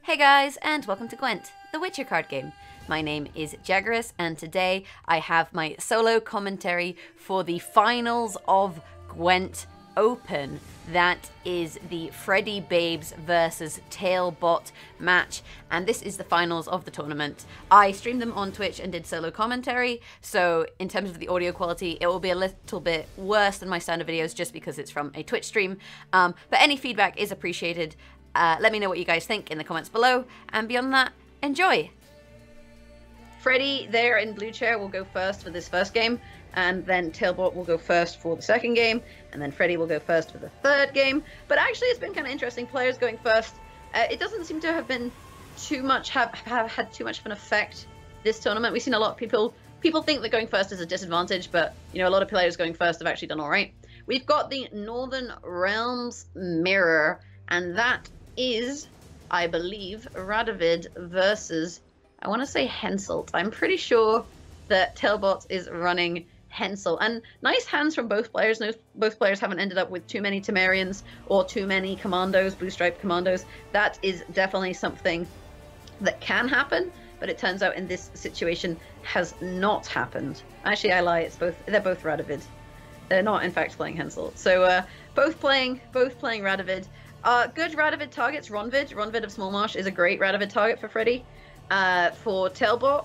Hey guys, and welcome to Gwent, the Witcher card game. My name is Jaggerous, and today I have my solo commentary for the finals of Gwent Open. That is the Freddybabes versus Talbot match, and this is the finals of the tournament. I streamed them on Twitch and did solo commentary, so in terms of the audio quality, it will be a little bit worse than my standard videos just because it's from a Twitch stream, but any feedback is appreciated. Let me know what you guys think in the comments below, and beyond that, enjoy! Freddy there in blue chair will go first for this first game, and then Talbot will go first for the second game, and then Freddy will go first for the third game. But actually it's been kind of interesting, players going first. It doesn't seem to have been too much, have had too much of an effect this tournament. We've seen a lot of people think that going first is a disadvantage, but you know, a lot of players going first have actually done alright. We've got the Northern Realms Mirror, and that is, I believe, Radovid versus, I want to say Henselt. I'm pretty sure that Talbot is running Henselt. And nice hands from both players. Both players haven't ended up with too many Temerians or too many commandos, blue striped commandos. That is definitely something that can happen, but it turns out in this situation has not happened. Actually, I lie. They're both Radovid. They're not, in fact, playing Henselt. So both playing Radovid. Good Radovid targets. Ronvid of Smallmarsh is a great Radovid target for Freddy. For Talbot,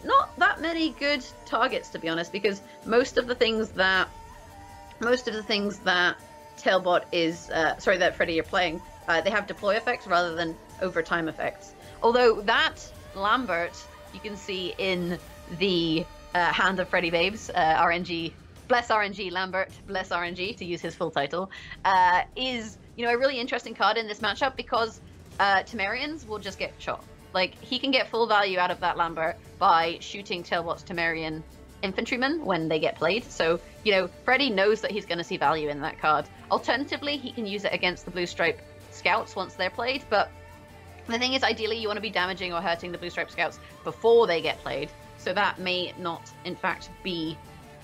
not that many good targets, to be honest, because most of the things that Talbot is that Freddy are playing, they have deploy effects rather than overtime effects. Although that Lambert, you can see in the hand of Freddybabes, RNG, bless RNG Lambert, bless RNG, to use his full title, is, you know, a really interesting card in this matchup because Temerians will just get shot. Like, he can get full value out of that Lambert by shooting Talbot's Temerian infantrymen when they get played. So, you know, Freddy knows that he's going to see value in that card. Alternatively, he can use it against the blue stripe scouts once they're played, but the thing is, ideally, you want to be damaging or hurting the blue stripe scouts before they get played. So that may not, in fact, be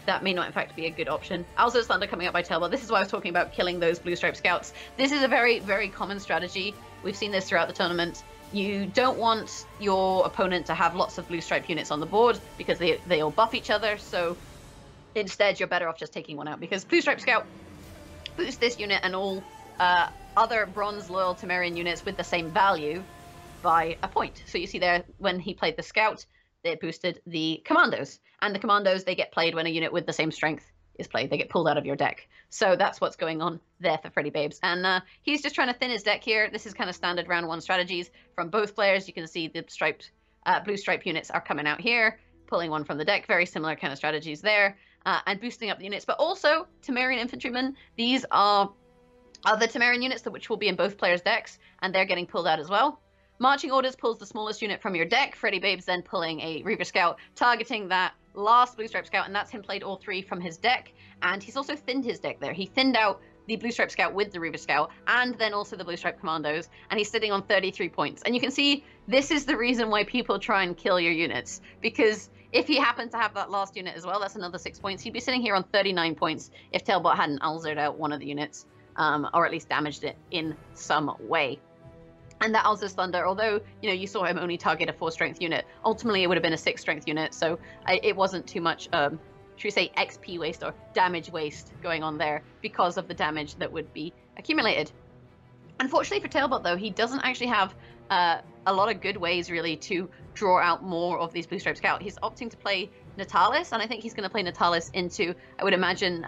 a good option. Alzo's Thunder coming up by Talbot. This is why I was talking about killing those blue stripe scouts. This is a very, very common strategy. We've seen this throughout the tournament. You don't want your opponent to have lots of blue stripe units on the board because they all buff each other. So instead, you're better off just taking one out because blue stripe scout boosts this unit and all other bronze loyal Temerian units with the same value by a point. So you see there, when he played the scout, it boosted the commandos, and the commandos, they get played when a unit with the same strength is played. They get pulled out of your deck. So that's what's going on there for Freddybabes. And he's just trying to thin his deck here. This is kind of standard round one strategies from both players. You can see the blue stripe units are coming out here, pulling one from the deck. Very similar kind of strategies there, and boosting up the units. But also Temerian infantrymen. These are other Temerian units which will be in both players' decks, and they're getting pulled out as well. Marching Orders pulls the smallest unit from your deck. Freddybabes then pulling a Reaver Scout, targeting that last blue stripe scout, and that's him played all three from his deck. And he's also thinned his deck there. He thinned out the blue stripe scout with the Reaver Scout, and then also the blue stripe commandos, and he's sitting on 33 points. And you can see this is the reason why people try and kill your units, because if he happened to have that last unit as well, that's another 6 points. He'd be sitting here on 39 points if Talbot hadn't Alzered out one of the units, or at least damaged it in some way. And that Alzo's Thunder, although, you know, you saw him only target a 4 strength unit, ultimately it would have been a 6 strength unit, so it wasn't too much, should we say, XP waste or damage waste going on there because of the damage that would be accumulated. Unfortunately for Talbot, though, he doesn't actually have a lot of good ways, really, to draw out more of these blue stripe scout. He's opting to play Natalis, and I think he's going to play Natalis into, I would imagine,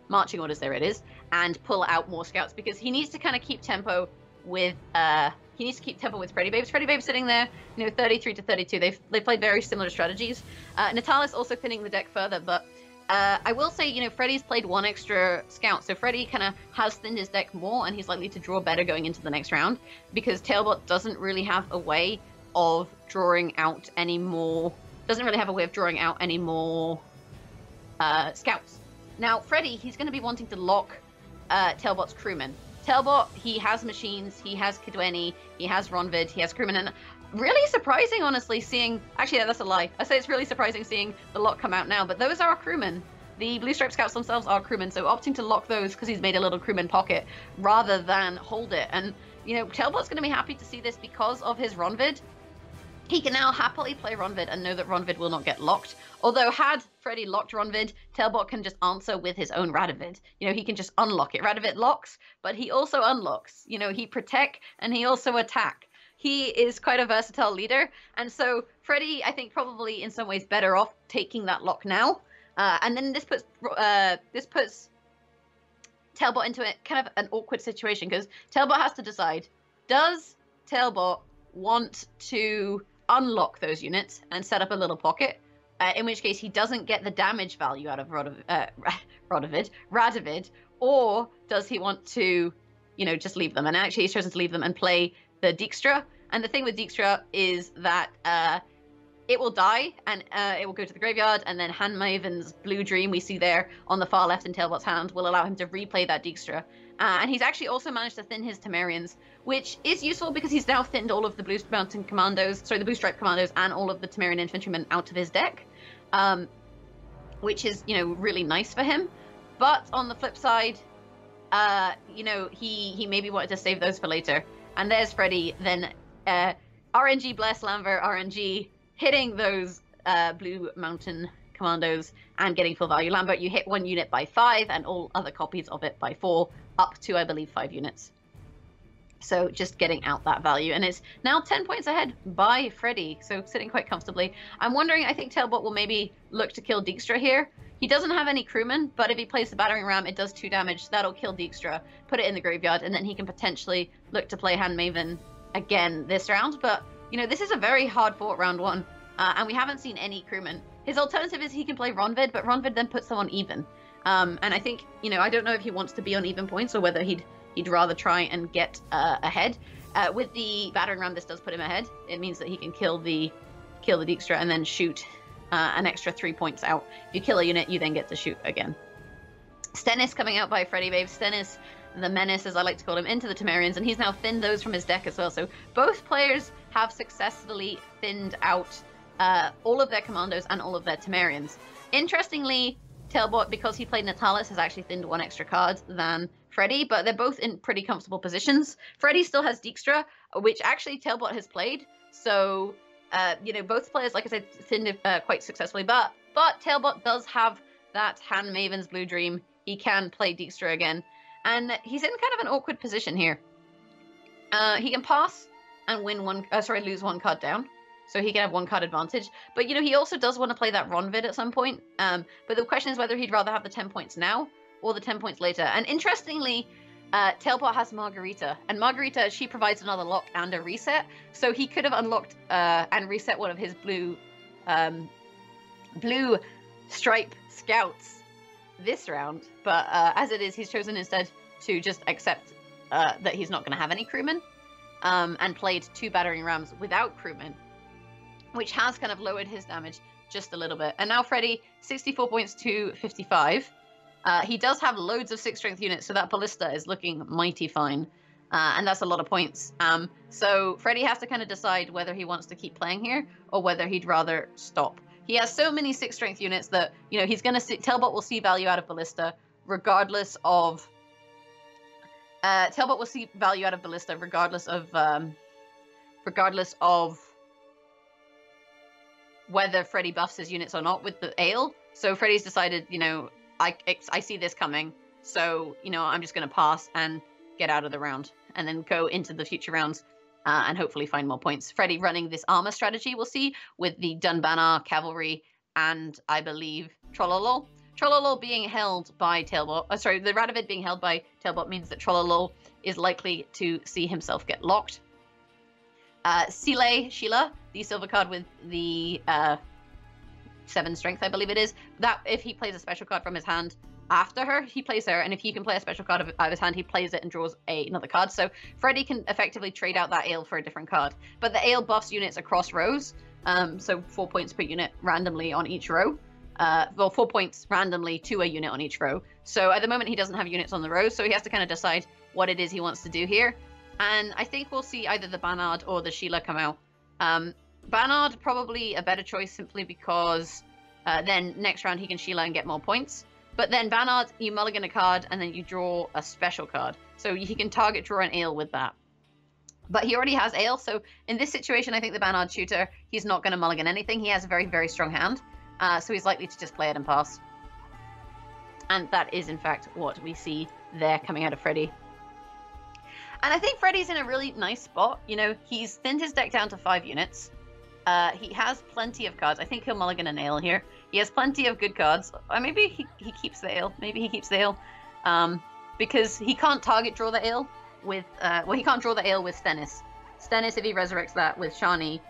Marching Orders, there it is, and pull out more scouts, because he needs to kind of keep tempo with Freddybabes. Freddybabes sitting there, you know, 33 to 32. They've played very similar strategies. Natalis also thinning the deck further, but I will say, you know, Freddy's played one extra scout, so Freddy kind of has thinned his deck more, and he's likely to draw better going into the next round, because Talbot doesn't really have a way of drawing out any more. Scouts. Now, Freddy, he's going to be wanting to lock Talbot's crewmen. Talbot, he has machines, he has Kidweni, he has Ronvid, he has crewmen, and really surprising, honestly, seeing... Actually, that's a lie. I say it's really surprising seeing the lock come out now, but those are crewmen. The blue stripe scouts themselves are crewmen, so opting to lock those because he's made a little crewman pocket rather than hold it. And you know, Tailbot's going to be happy to see this because of his Ronvid. He can now happily play Ronvid and know that Ronvid will not get locked. Although had Freddy locked Ronvid, Tailbot can just answer with his own Radovid. You know, he can just unlock it. Radovid locks, but he also unlocks. You know, he protect and he also attack. He is quite a versatile leader. And so Freddy, I think, probably in some ways better off taking that lock now. And then this puts Tailbot into kind of an awkward situation because Tailbot has to decide, does Tailbot want to unlock those units and set up a little pocket, in which case he doesn't get the damage value out of Radovid, or does he want to, you know, just leave them? And actually he's chosen to leave them and play the Dijkstra. And the thing with Dijkstra is that it will die and it will go to the graveyard, and then Handmaven's Blue Dream we see there on the far left in Tailbot's hand will allow him to replay that Dijkstra. And he's actually also managed to thin his Temerians, which is useful because he's now thinned all of the Blue Stripe Commandos and all of the Temerian Infantrymen out of his deck, which is, you know, really nice for him. But on the flip side, you know, he maybe wanted to save those for later. And there's Freddy, then RNG Bless Lamver, RNG, hitting those Blue Mountain Commandos and getting full value. Lambert, you hit one unit by 5 and all other copies of it by 4, up to, I believe, 5 units. So just getting out that value. And it's now 10 points ahead by Freddy, so sitting quite comfortably. I'm wondering, I think Tailbot will maybe look to kill Dijkstra here. He doesn't have any crewmen, but if he plays the Battering Ram, it does 2 damage. That'll kill Dijkstra, put it in the graveyard, and then he can potentially look to play Handmaven again this round. But, you know, this is a very hard-fought round 1, and we haven't seen any crewmen. His alternative is he can play Ronvid, but Ronvid then puts them on even. And I think, you know, I don't know if he wants to be on even points or whether he'd rather try and get ahead. With the Battering Ram, this does put him ahead. It means that he can kill the Dijkstra and then shoot an extra 3 points out. If you kill a unit, you then get to shoot again. Stennis coming out by Freddybabes. Stennis, the Menace, as I like to call him, into the Temerians, and he's now thinned those from his deck as well. So both players have successfully thinned out all of their Commandos and all of their Temerians. Interestingly, Tailbot, because he played Natalis, has actually thinned 1 extra card than Freddy, but they're both in pretty comfortable positions. Freddy still has Dijkstra, which actually Tailbot has played. So, you know, both players, like I said, thinned quite successfully. But Tailbot does have that Handmaven's Blue Dream. He can play Dijkstra again. And he's in kind of an awkward position here. He can pass and win lose 1 card down. So he can have 1 card advantage. But, you know, he also does want to play that Ronvid at some point. But the question is whether he'd rather have the 10 points now or the 10 points later. And interestingly, Tailbot has Margarita. And Margarita, she provides another lock and a reset. So he could have unlocked and reset one of his blue stripe scouts this round. But as it is, he's chosen instead to just accept that he's not going to have any crewmen. And played 2 Battering Rams without crewmen, which has kind of lowered his damage just a little bit. And now Freddy, 64 points to 55. He does have loads of 6 strength units, so that Ballista is looking mighty fine. And that's a lot of points. So Freddy has to kind of decide whether he wants to keep playing here or whether he'd rather stop. He has so many 6 strength units that, you know, he's going to see, Tailbot will see value out of Ballista regardless of... Tailbot will see value out of Ballista regardless of whether Freddy buffs his units or not with the Ale. So Freddy's decided, you know, I see this coming, so, you know, I'm just going to pass and get out of the round and then go into the future rounds and hopefully find more points. Freddy running this armor strategy, we'll see, with the Dunbanner Cavalry and, I believe, Trollolol. Trollolol being held by Tailbot, the Radovid being held by Tailbot means that Trollolol is likely to see himself get locked. Sheila, the silver card with the 7 strength, I believe it is, that if he plays a special card from his hand after her, he plays her, and if he can play a special card out of his hand, he plays it and draws another card. So Freddy can effectively trade out that Ale for a different card. But the Ale buffs units across rows, so 4 points per unit randomly on each row. Well, 4 points randomly to a unit on each row. So at the moment, he doesn't have units on the rows, so he has to kind of decide what it is he wants to do here. And I think we'll see either the Bannard or the Sheila come out. Bannard, probably a better choice simply because then next round he can Sheila and get more points. But then Bannard, you mulligan a card and then you draw a special card. So he can target draw an Ale with that. But he already has Ale, so in this situation, I think the Bannard shooter, he's not going to mulligan anything. He has a very, very strong hand, so he's likely to just play it and pass. And that is, in fact, what we see there coming out of Freddy. And I think Freddy's in a really nice spot. You know, he's thinned his deck down to 5 units. He has plenty of cards. I think he'll mulligan an Ale here. He has plenty of good cards. Or maybe he keeps the Ale. Maybe he keeps the Ale. Because he can't target draw the Ale with... well, he can't draw the Ale with Stennis. Stennis, if he resurrects that with Shani,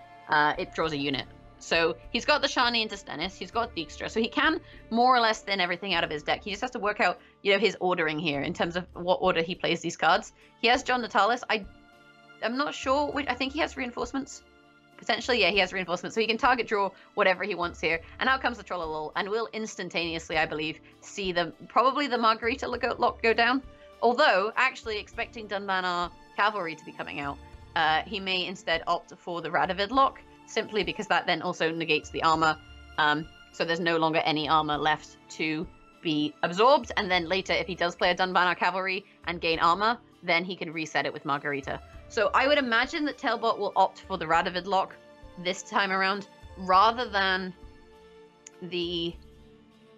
it draws a unit. So he's got the Shani into Stennis. He's got Dijkstra. So he can more or less thin everything out of his deck. He just has to work out, you know, his ordering here in terms of what order he plays these cards. He has John Natalis. I'm not sure which. I think he has reinforcements. Potentially, yeah, he has reinforcements. So he can target draw whatever he wants here. And out comes the Trollolol. And we'll instantaneously, I believe, see probably the Margarita lock go down. Although, actually expecting Dunbanner Cavalry to be coming out, he may instead opt for the Radovid lock, simply because that then also negates the armor. So there's no longer any armor left to be absorbed. And then later, if he does play a Dunbanner Cavalry and gain armor, then he can reset it with Margarita. So I would imagine that Tailbot will opt for the Radovid lock this time around, rather than the...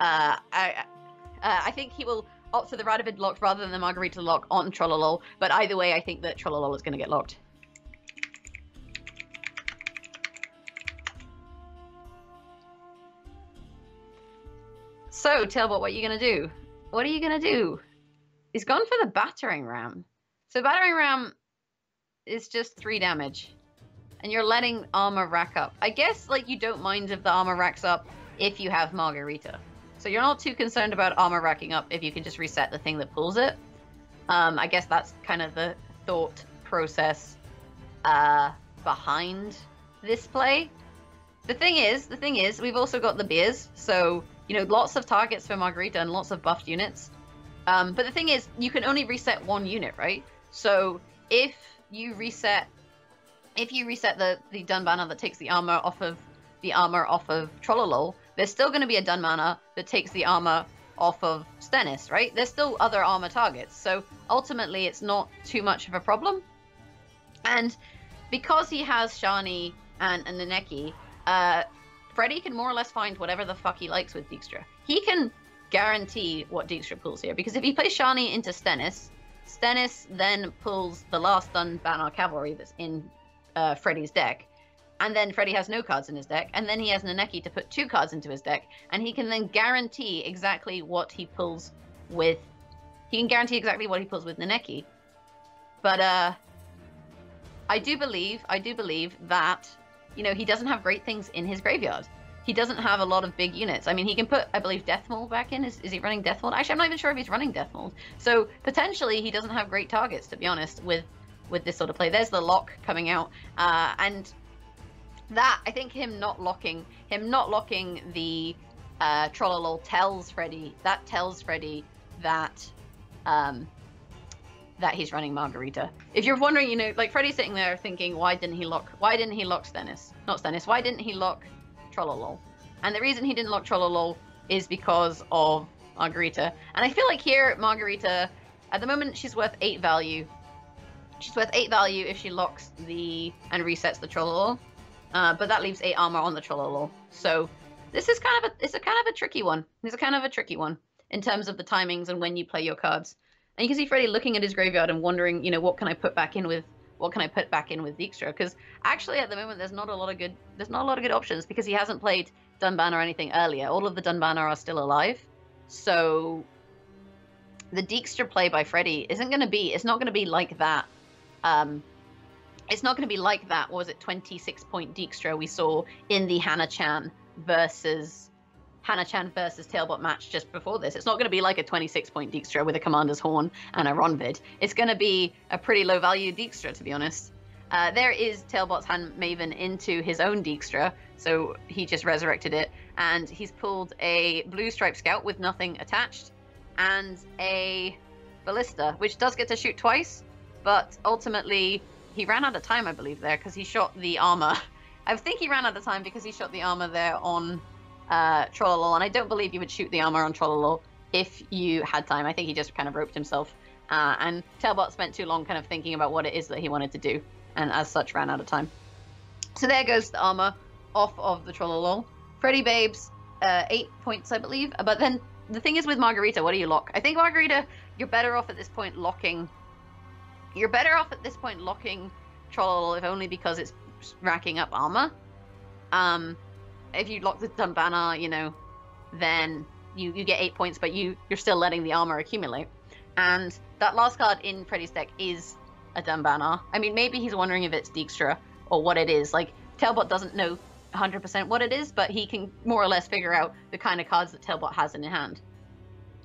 I think he will opt for the Radovid lock rather than the Margarita lock on Trollolol. But either way, I think that Trollolol is going to get locked. So, Tailbot, what are you going to do? What are you going to do? He's gone for the Battering Ram. So Battering Ram is just 3 damage. And you're letting armor rack up. I guess, like, you don't mind if the armor racks up if you have Margarita. So you're not too concerned about armor racking up if you can just reset the thing that pulls it. I guess that's kind of the thought process behind this play. The thing is, we've also got the Beers, so, you know, lots of targets for Margarita and lots of buffed units. But the thing is, you can only reset 1 unit, right? So if you reset the Dunbanner that takes the armor off of Trollolol, there's still going to be a Dunbanner that takes the armor off of Stennis, right? There's still other armor targets, so ultimately it's not too much of a problem. And because he has Shani and Naneki, Freddy can more or less find whatever the fuck he likes with Dijkstra. He can guarantee what Dijkstra pulls here, because if he plays Shani into Stennis, Stennis then pulls the last Dunbanner Cavalry that's in Freddy's deck, and then Freddy has no cards in his deck, and then he has Naneki to put 2 cards into his deck, and he can then guarantee exactly what he pulls with... He can guarantee exactly what he pulls with Naneki. But I do believe that, you know, he doesn't have great things in his graveyard. He doesn't have a lot of big units. I mean, he can put, I believe, Deathmold back in. Is he running Deathmold? Actually, I'm not even sure if he's running Deathmold. So potentially he doesn't have great targets, to be honest, with this sort of play. There's the lock coming out, and that, I think him not locking the Trollolol tells Freddy that that he's running Margarita. If you're wondering, you know, like, Freddy's sitting there thinking, why didn't he lock Stennis? Not Stennis. Why didn't he lock Trollolol? And the reason he didn't lock Trollolol is because of Margarita. And I feel like here, Margarita, at the moment, she's worth 8 value. She's worth 8 value if she locks and resets the Trollolol. But that leaves 8 armor on the Trollolol. So this is kind of a tricky one. It's kind of a tricky one in terms of the timings and when you play your cards. And you can see Freddy looking at his graveyard and wondering, you know, what can I put back in with Dijkstra? Because actually at the moment there's not a lot of good options, because he hasn't played Dunbanner or anything earlier. All of the Dunbanner are still alive. So the Dijkstra play by Freddy it's not going to be like that. It's not going to be like that, what was it, 26-point Dijkstra we saw in the Hannah-chan versus Tailbot match just before this. It's not going to be like a 26-point Dijkstra with a Commander's Horn and a Ronvid. It's going to be a pretty low-value Dijkstra, to be honest. There is Tailbot's Hand Maven into his own Dijkstra, so he just resurrected it, and he's pulled a Blue Stripe Scout with nothing attached, and a Ballista, which does get to shoot twice, but ultimately he ran out of time, I believe, there, because he shot the armor. I think he ran out of time because he shot the armor there on Trollolol, and I don't believe you would shoot the armor on Trollolol if you had time. I think he just kind of roped himself And Tailbot spent too long kind of thinking about what it is that he wanted to do, and as such ran out of time. So there goes the armor off of the Trollolol. Freddybabes, 8 points, I believe. But then the thing is with Margarita, what do you lock? I think Margarita, you're better off at this point locking. You're better off at this point locking Trollolol, if only because it's racking up armor. If you lock the Dunbanner, you know, then you get 8 points, but you're still letting the armor accumulate. And that last card in Freddy's deck is a Dunbanner. I mean, maybe he's wondering if it's Dijkstra or what it is. Like, Tailbot doesn't know 100% what it is, but he can more or less figure out the kind of cards that Tailbot has in hand.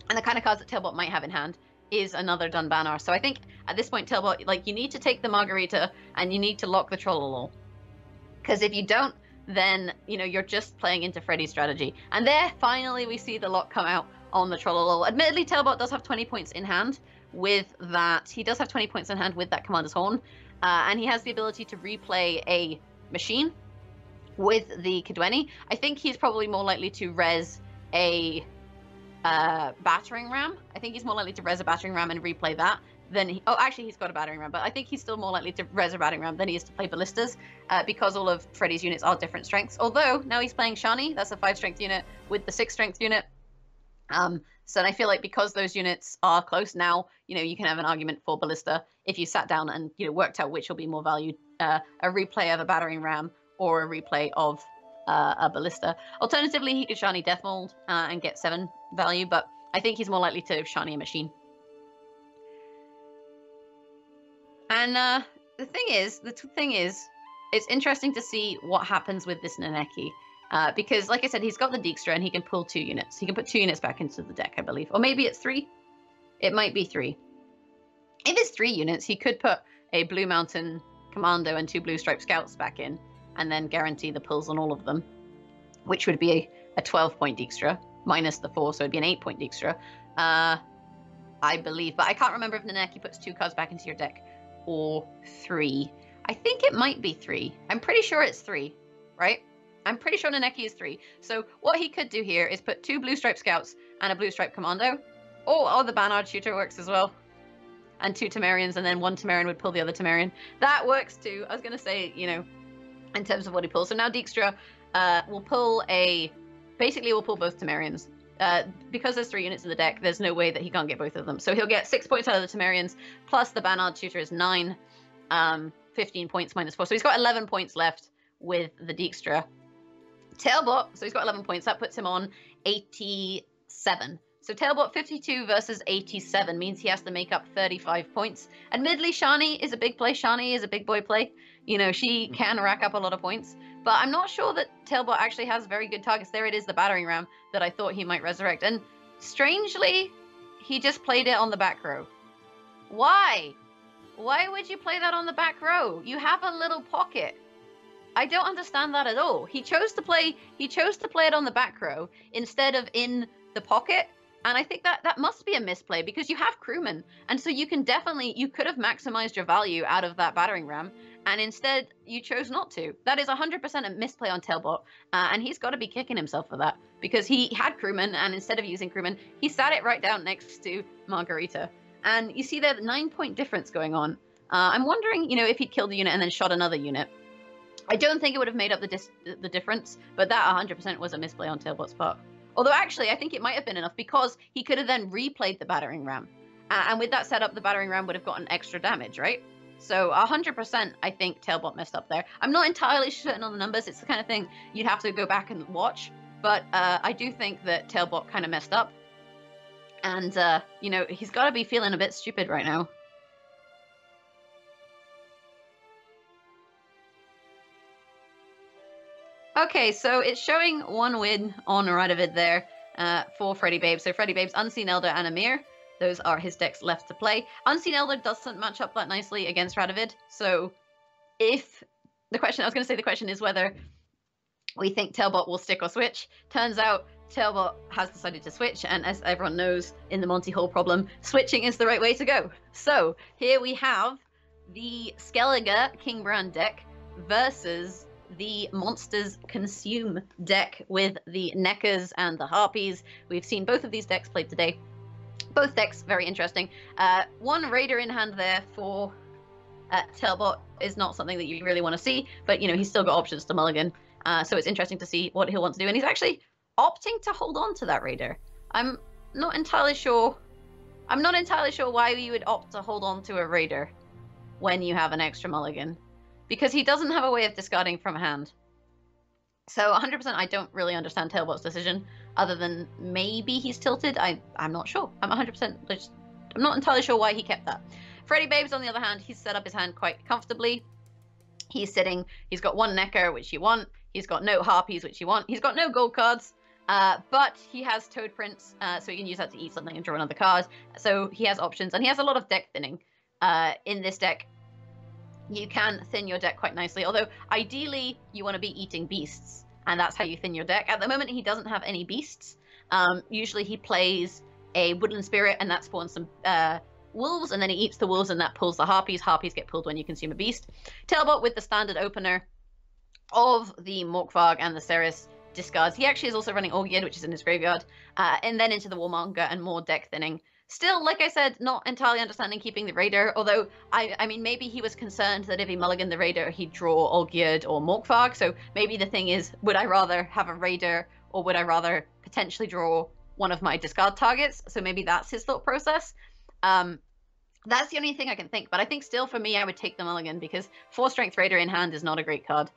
And the kind of cards that Tailbot might have in hand is another Dunbanner. So I think at this point, Tailbot, like, you need to take the Margarita and you need to lock the Trollolol. Because if you don't, then, you know, you're just playing into Freddy's strategy. And there, finally, we see the lock come out on the Trollolol. Admittedly, Tailbot does have 20 points in hand with that. He does have 20 points in hand with that Commander's Horn. And he has the ability to replay a machine with the Kidweni. I think he's probably more likely to res a battering ram. I think he's more likely to res a battering ram and replay that than he, oh, actually he's got a battering ram, but I think he's still more likely to res a battering ram than he is to play ballistas, because all of Freddy's units are different strengths. Although now he's playing Shani, that's a 5 strength unit with the 6 strength unit. So I feel like because those units are close now, you know, you can have an argument for ballista if you sat down and, you know, worked out which will be more valued, a replay of a battering ram or a replay of a ballista. Alternatively, he could Shani Death Mold and get 7 value, but I think he's more likely to Shani a machine. And the thing is, it's interesting to see what happens with this Naneki. Because, like I said, he's got the Dijkstra and he can pull 2 units. He can put 2 units back into the deck, I believe. Or maybe it's 3. It might be 3. If it's 3 units, he could put a Blue Mountain Commando and 2 Blue Stripe Scouts back in, and then guarantee the pulls on all of them, which would be a 12-point Dijkstra, minus the 4, so it'd be an 8-point Dijkstra, I believe. But I can't remember if Naneki puts 2 cards back into your deck, or 3. I think it might be 3. I'm pretty sure it's 3, right? I'm pretty sure Naneki is 3. So what he could do here is put 2 Blue Stripe Scouts and a Blue Stripe Commando. Oh, the Banard Shooter works as well. And 2 Temerians, and then 1 Temerian would pull the other Temerian. That works too. I was going to say, you know, in terms of what he pulls. So now Dijkstra will pull basically will pull both Temerians. Because there's 3 units in the deck, there's no way that he can't get both of them. So he'll get 6 points out of the Temerians, plus the Banard Shooter is 9, 15 points minus 4. So he's got 11 points left with the Dijkstra. Tailbot, so he's got 11 points. That puts him on 87. So Tailbot 52 versus 87 means he has to make up 35 points. Admittedly, Shani is a big play. Shani is a big boy play. You know, she can rack up a lot of points. But I'm not sure that Tailbot actually has very good targets. There it is, the battering ram that I thought he might resurrect. And strangely, he just played it on the back row. Why? Why would you play that on the back row? You have a little pocket. I don't understand that at all. He chose to play it on the back row instead of in the pocket. And I think that must be a misplay, because you have crewmen. And so you could have maximized your value out of that battering ram. And instead you chose not to. That is 100% a misplay on Tailbot. And he's got to be kicking himself for that, because he had crewmen, and instead of using crewmen, he sat it right down next to Margarita. And you see there, 9-point difference going on. I'm wondering, you know, if he'd killed a unit and then shot another unit. I don't think it would have made up the difference, but that 100% was a misplay on Tailbot's part. Although actually, I think it might have been enough, because he could have then replayed the battering ram. And with that setup, the battering ram would have gotten extra damage, right? So 100%, I think Tailbot messed up there. I'm not entirely certain on the numbers. It's the kind of thing you'd have to go back and watch. But I do think that Tailbot kind of messed up. And, you know, he's got to be feeling a bit stupid right now. Okay, so it's showing 1 win on Radovid there for Freddybabes. So Freddybabes, Unseen Elder, and Amir. Those are his decks left to play. Unseen Elder doesn't match up that nicely against Radovid. So if the question is whether we think Tailbot will stick or switch. Turns out Tailbot has decided to switch, and as everyone knows in the Monty Hall problem, switching is the right way to go. So here we have the Skellige King Brand deck versus the Monsters Consume deck with the Neckers and the Harpies. We've seen both of these decks played today. Both decks very interesting. One Raider in hand there for Tailbot is not something that you really want to see, but you know, he's still got options to mulligan. So it's interesting to see what he'll want to do, and he's actually opting to hold on to that Raider. I'm not entirely sure why you would opt to hold on to a Raider when you have an extra mulligan, because he doesn't have a way of discarding from hand. So 100% I don't really understand Tailbot's decision, other than maybe he's tilted. I'm not sure. I'm not entirely sure why he kept that. Freddybabes, on the other hand, he's set up his hand quite comfortably. He's got one Necker, which you want. He's got no Harpies, which you want. He's got no gold cards, but he has Toad Prince, so you can use that to eat something and draw another card. So he has options, and he has a lot of deck thinning. In this deck, you can thin your deck quite nicely, although ideally you want to be eating beasts, and that's how you thin your deck. At the moment, he doesn't have any beasts. Usually he plays a Woodland Spirit, and that spawns some wolves, and then he eats the wolves, and that pulls the Harpies. Harpies get pulled when you consume a beast. Tailbot, with the standard opener of the Morkvarg and the Ceres, discards. He actually is also running Orgiad, which is in his graveyard, and then into the Warmonger and more deck thinning. Still, like I said, not entirely understanding keeping the Raider, although, I mean, maybe he was concerned that if he mulliganed the Raider, he'd draw Olgierd or Morkvarg, so maybe the thing is, would I rather have a Raider, or would I rather potentially draw one of my discard targets? So maybe that's his thought process. That's the only thing I can think, but I think still, for me, I would take the mulligan, because 4-strength Raider in hand is not a great card.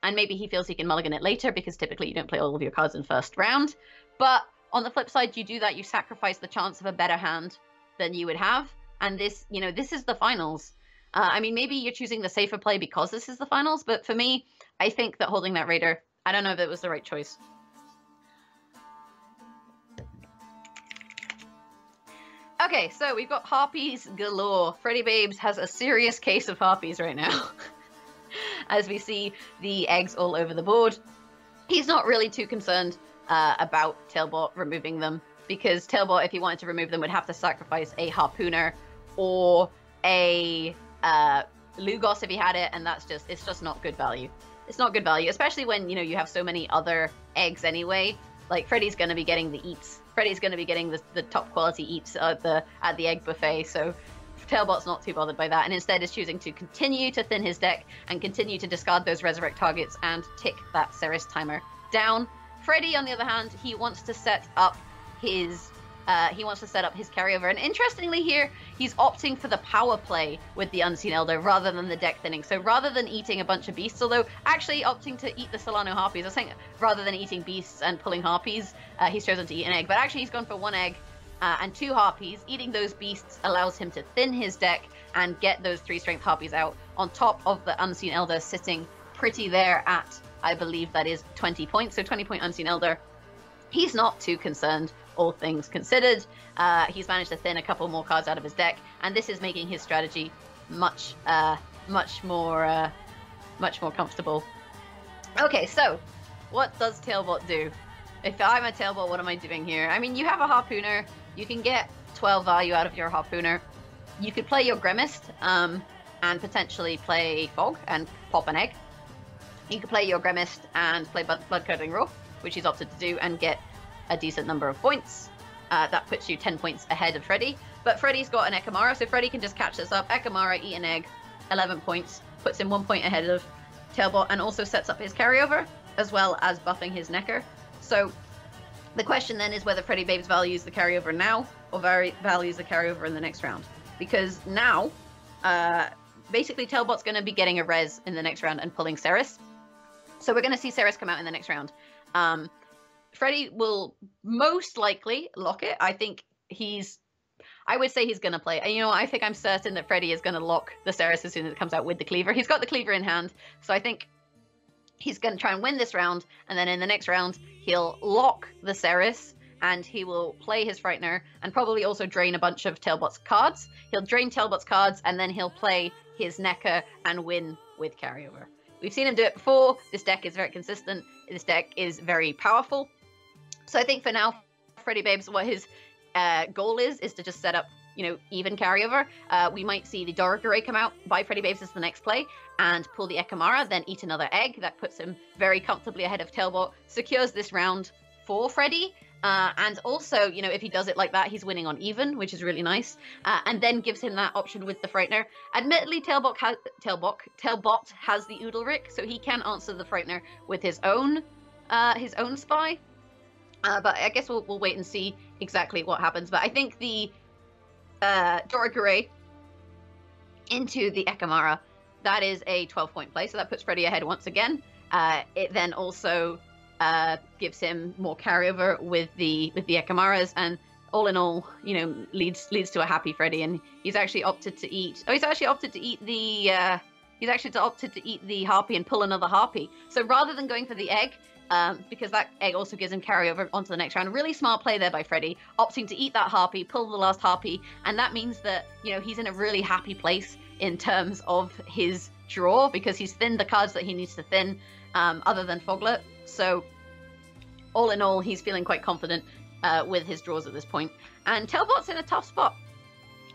And maybe he feels he can mulligan it later, because typically you don't play all of your cards in first round, but on the flip side, you do that, you sacrifice the chance of a better hand than you would have. And this, you know, this is the finals. I mean, maybe you're choosing the safer play because this is the finals, but for me, I think that holding that Raider, I don't know if it was the right choice. Okay, so we've got Harpies galore. Freddybabes has a serious case of Harpies right now. As we see the eggs all over the board. He's not really too concerned about Tailbot removing them, because Tailbot, if he wanted to remove them, would have to sacrifice a Harpooner or a Lugos if he had it, and it's just not good value. It's not good value, especially when, you know, you have so many other eggs anyway. Like, Freddy's going to be getting the eats. Freddy's going to be getting the top quality eats at the egg buffet, so Tailbot's not too bothered by that, and instead is choosing to continue to thin his deck and continue to discard those resurrect targets and tick that Ceres timer down. Freddy, on the other hand, he wants to set up his carryover, and interestingly here, he's opting for the power play with the Unseen Elder rather than the deck thinning. So rather than eating a bunch of beasts, although actually opting to eat the Solano Harpies, I was saying rather than eating beasts and pulling Harpies, he's chosen to eat an egg, but actually he's gone for one egg and 2 Harpies. Eating those beasts allows him to thin his deck and get those 3-strength Harpies out, on top of the Unseen Elder sitting pretty there at, I believe that is 20 points, so 20-point Unseen Elder. He's not too concerned, all things considered. He's managed to thin a couple more cards out of his deck, and this is making his strategy much more comfortable. Okay, so what does Tailbot do? If I'm a Tailbot, what am I doing here? I mean, you have a Harpooner. You can get 12 value out of your Harpooner. You could play your Grimmist and potentially play Fog and pop an egg. You could play your Grimmist and play Bloodcurdling Roar, which he's opted to do, and get a decent number of points. That puts you 10 points ahead of Freddy. But Freddy's got an Ekamara, so Freddy can just catch this up. Ekamara, eat an egg, 11 points, puts him 1 point ahead of Tailbot, and also sets up his carryover, as well as buffing his Necker. So the question then is whether Freddybabes values the carryover now, or values the carryover in the next round. Because now, basically Tailbot's going to be getting a res in the next round and pulling Ceres. So we're going to see Ceres come out in the next round. Freddy will most likely lock it. I would say he's going to play. And, you know, I think I'm certain that Freddy is going to lock the Ceres as soon as it comes out with the Cleaver. He's got the Cleaver in hand, so I think he's going to try and win this round, and then in the next round, he'll lock the Ceres, and he will play his Frightener, and probably also drain a bunch of Tailbot's cards. He'll drain Tailbot's cards, and then he'll play his Necker and win with carryover. We've seen him do it before. This deck is very consistent. This deck is very powerful. So I think for now, Freddybabes, what his goal is to just set up, you know, even carryover. We might see the Doric Array come out by Freddybabes as the next play and pull the Ekamara, then eat another egg. That puts him very comfortably ahead of Tailbot, secures this round for Freddy. And also, you know, if he does it like that, he's winning on even, which is really nice. And then gives him that option with the Frightener. Admittedly, Tailbot has the Oodlerick, so he can answer the Frightener with his own spy. But I guess we'll wait and see exactly what happens. But I think the Doragure into the Ekamara, that is a 12-point play, so that puts Freddy ahead once again. It then also gives him more carryover with the Ekamaras, and all in all, you know, leads to a happy Freddy. And he's actually opted to eat. Oh, he's actually opted to eat the. He's actually opted to eat the harpy and pull another harpy. So rather than going for the egg, because that egg also gives him carryover onto the next round. Really smart play there by Freddy, opting to eat that harpy, pull the last harpy, and that means that, you know, he's in a really happy place in terms of his draw, because he's thinned the cards that he needs to thin, other than Foglet. So all in all, he's feeling quite confident with his draws at this point. And Tailbot's in a tough spot,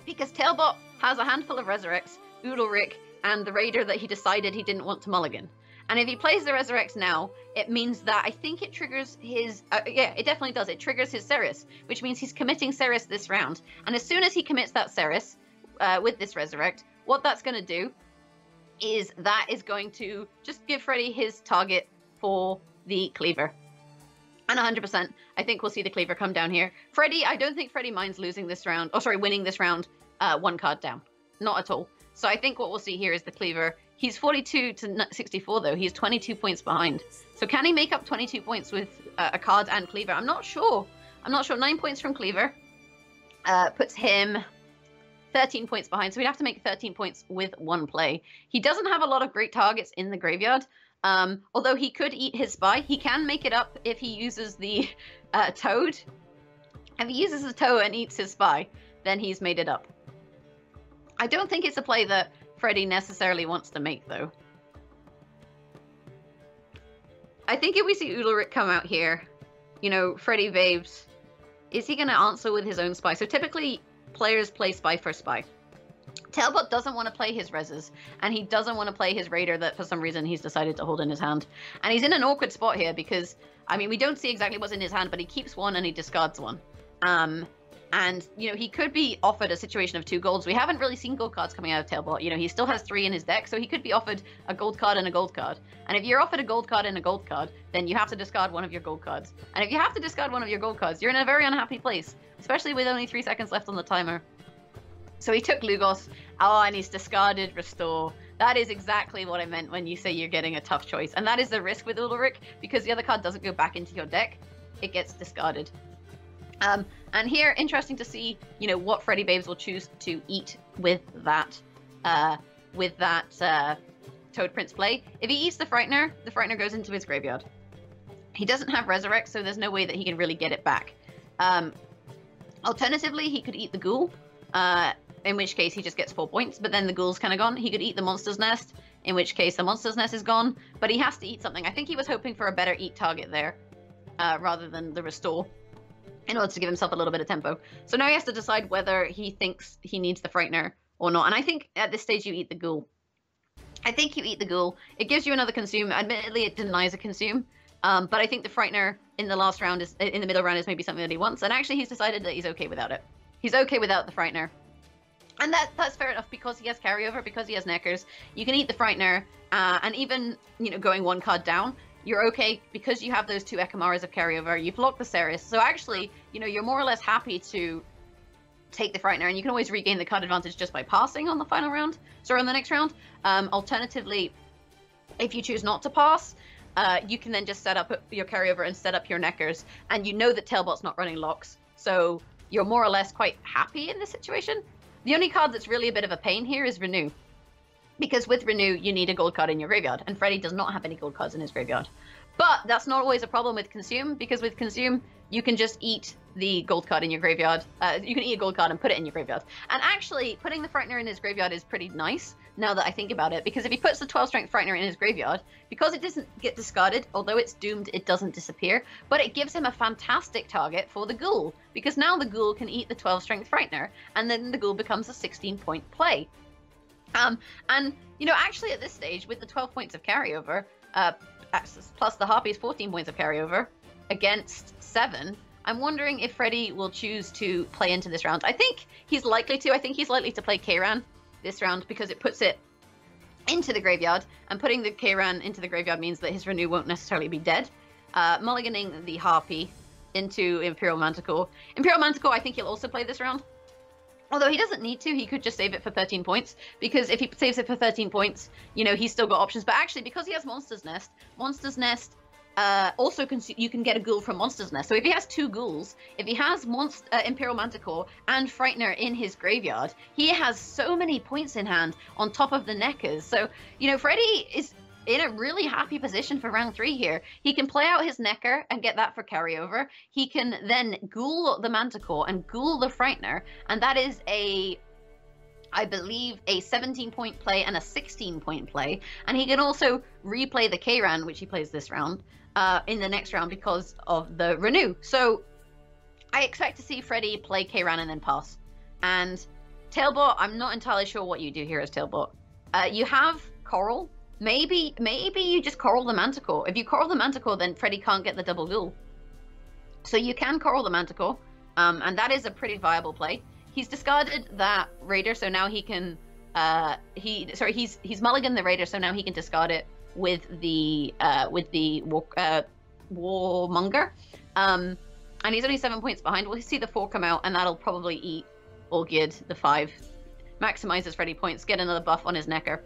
because Tailbot has a handful of Resurrects, Oodlerick, and the Raider that he decided he didn't want to mulligan. And if he plays the Resurrects now, it means that I think it triggers his... yeah, it definitely does. It triggers his Ceres, which means he's committing Ceres this round. And as soon as he commits that Ceres with this Resurrect, what that's going to do is that is going to just give Freddy his target for the Cleaver. And 100%, I think we'll see the Cleaver come down here. Freddy, I don't think Freddy minds losing this round. Oh, sorry, winning this round one card down. Not at all. So I think what we'll see here is the Cleaver. He's 42 to 64, though. He's 22 points behind. So can he make up 22 points with a card and Cleaver? I'm not sure. 9 points from Cleaver puts him 13 points behind. So we'd have to make 13 points with one play. He doesn't have a lot of great targets in the graveyard. Although he could eat his spy. He can make it up if he uses the toad. If he uses the toad and eats his spy, then he's made it up. I don't think it's a play that Freddy necessarily wants to make, though. I think if we see Oodlerick come out here, you know, Freddybabes, is he going to answer with his own spy? So typically, players play spy for spy. Tailbot doesn't want to play his Reses, and he doesn't want to play his Raider that for some reason he's decided to hold in his hand. And he's in an awkward spot here because, I mean, we don't see exactly what's in his hand, but he keeps one and he discards one. And, you know, he could be offered a situation of 2 golds. We haven't really seen gold cards coming out of Tailbot. You know, he still has 3 in his deck, so he could be offered a gold card and a gold card. And if you're offered a gold card and a gold card, then you have to discard one of your gold cards. And if you have to discard one of your gold cards, you're in a very unhappy place, especially with only 3 seconds left on the timer. So he took Lugos. Oh, and he's discarded Restore. That is exactly what I meant when you say you're getting a tough choice. And that is the risk with Oodlerick, because the other card doesn't go back into your deck. It gets discarded. And here, interesting to see, you know, what Freddybabes will choose to eat with that Toad Prince play. If he eats the Frightener goes into his graveyard. He doesn't have Resurrect, so there's no way that he can really get it back. Alternatively, he could eat the Ghoul, in which case he just gets 4 points, but then the Ghoul's kind of gone. He could eat the Monster's Nest, in which case the Monster's Nest is gone, but he has to eat something. I think he was hoping for a better eat target there, rather than the Restore, in order to give himself a little bit of tempo. So now he has to decide whether he thinks he needs the Frightener or not. And I think at this stage you eat the Ghoul. I think you eat the Ghoul. It gives you another consume. Admittedly, it denies a consume. But I think the Frightener in the last round is in the middle round is maybe something that he wants. And actually, he's decided that he's okay without it. He's okay without the Frightener. And that's fair enough, because he has carryover, because he has Neckers. You can eat the Frightener, and even, you know, going 1 card down, you're okay because you have those 2 Ekamaras of carryover. You've locked the Ceres. So actually, you know, you're more or less happy to take the Frightener, and you can always regain the card advantage just by passing on the final round. Sorry, on the next round. Alternatively, if you choose not to pass, you can then just set up your carryover and set up your Neckers, and you know that Tailbot's not running locks. So you're more or less quite happy in this situation. The only card that's really a bit of a pain here is Renew. Because with Renew, you need a gold card in your graveyard, and Freddy does not have any gold cards in his graveyard. But that's not always a problem with Consume, because with Consume, you can just eat the gold card in your graveyard. You can eat a gold card and put it in your graveyard. And actually, putting the Frightener in his graveyard is pretty nice, now that I think about it, because if he puts the 12 strength Frightener in his graveyard, because it doesn't get discarded, although it's doomed, it doesn't disappear, but it gives him a fantastic target for the Ghoul, because now the Ghoul can eat the 12 strength Frightener, and then the Ghoul becomes a 16-point play. And, you know, actually at this stage, with the 12 points of carryover, plus the Harpy's 14 points of carryover, against 7, I'm wondering if Freddy will choose to play into this round. I think he's likely to. I think he's likely to play Kayran this round because it puts it into the graveyard, and putting the Kayran into the graveyard means that his Renew won't necessarily be dead. Mulliganing the Harpy into Imperial Manticore. Imperial Manticore, I think he'll also play this round. Although he doesn't need to, he could just save it for 13 points. Because if he saves it for 13 points, you know, he's still got options. But actually, because he has Monster's Nest also you can get a ghoul from Monster's Nest. So if he has 2 ghouls, if he has Imperial Manticore and Frightener in his graveyard, he has so many points in hand on top of the Neckers. So, you know, Freddy is in a really happy position for round 3 here. He can play out his Necker and get that for carryover. He can then ghoul the Manticore and ghoul the Frightener, and that is I believe a 17-point play and a 16-point play. And he can also replay the Kayran, which he plays this round, in the next round because of the Renew. So I expect to see Freddy play Kayran and then pass. And Tailbot, I'm not entirely sure what you do here as Tailbot. You have Coral. Maybe you just Coral the Manticore. If you Coral the Manticore, then Freddy can't get the double ghoul. So you can Coral the Manticore, and that is a pretty viable play. He's discarded that Raider, so now he can. He's mulliganed the Raider, so now he can discard it with the Warmonger. And he's only 7 points behind. We'll see the 4 come out, and that'll probably eat Olgierd, the 5. Maximizes Freddy points, get another buff on his Necker.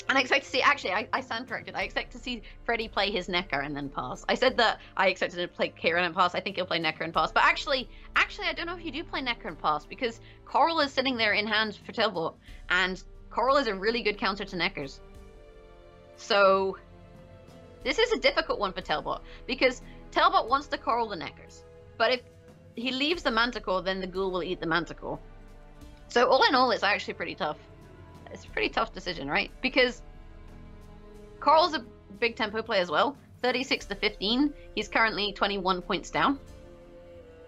And I expect to see, actually, I stand corrected. I expect to see Freddy play his Necker and then pass. I said that I expected him to play Kayran and pass. I think he'll play Necker and pass. But actually, I don't know if you do play Necker and pass, because Coral is sitting there in hand for Tailbot, and Coral is a really good counter to Neckers. So this is a difficult one for Tailbot, because Tailbot wants to Coral the Neckers. But if he leaves the Manticore, then the Ghoul will eat the Manticore. So all in all, it's actually pretty tough. It's a pretty tough decision, right? Because Coral's a big tempo play as well. 36 to 15. He's currently 21 points down.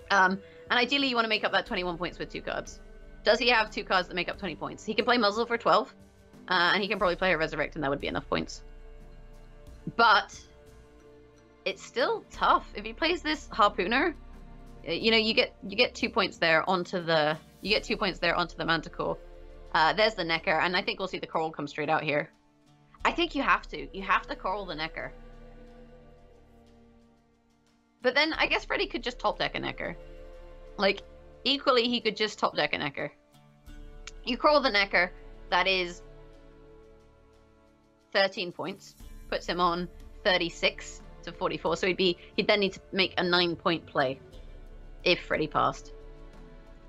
And ideally, you want to make up that 21 points with 2 cards. Does he have 2 cards that make up 20 points? He can play Muzzle for 12. And he can probably play a Resurrect, and that would be enough points. But it's still tough. If he plays this Harpooner, you know, you get 2 points there onto the Manticore. There's the Necker, and I think we'll see the Coral come straight out here. I think you have to Coral the Necker. But then I guess Freddy could just top deck a Necker. Like, equally, he could just top deck a Necker. You Coral the Necker, that is 13 points, puts him on 36 to 44. So he'd then need to make a 9-point play if Freddy passed.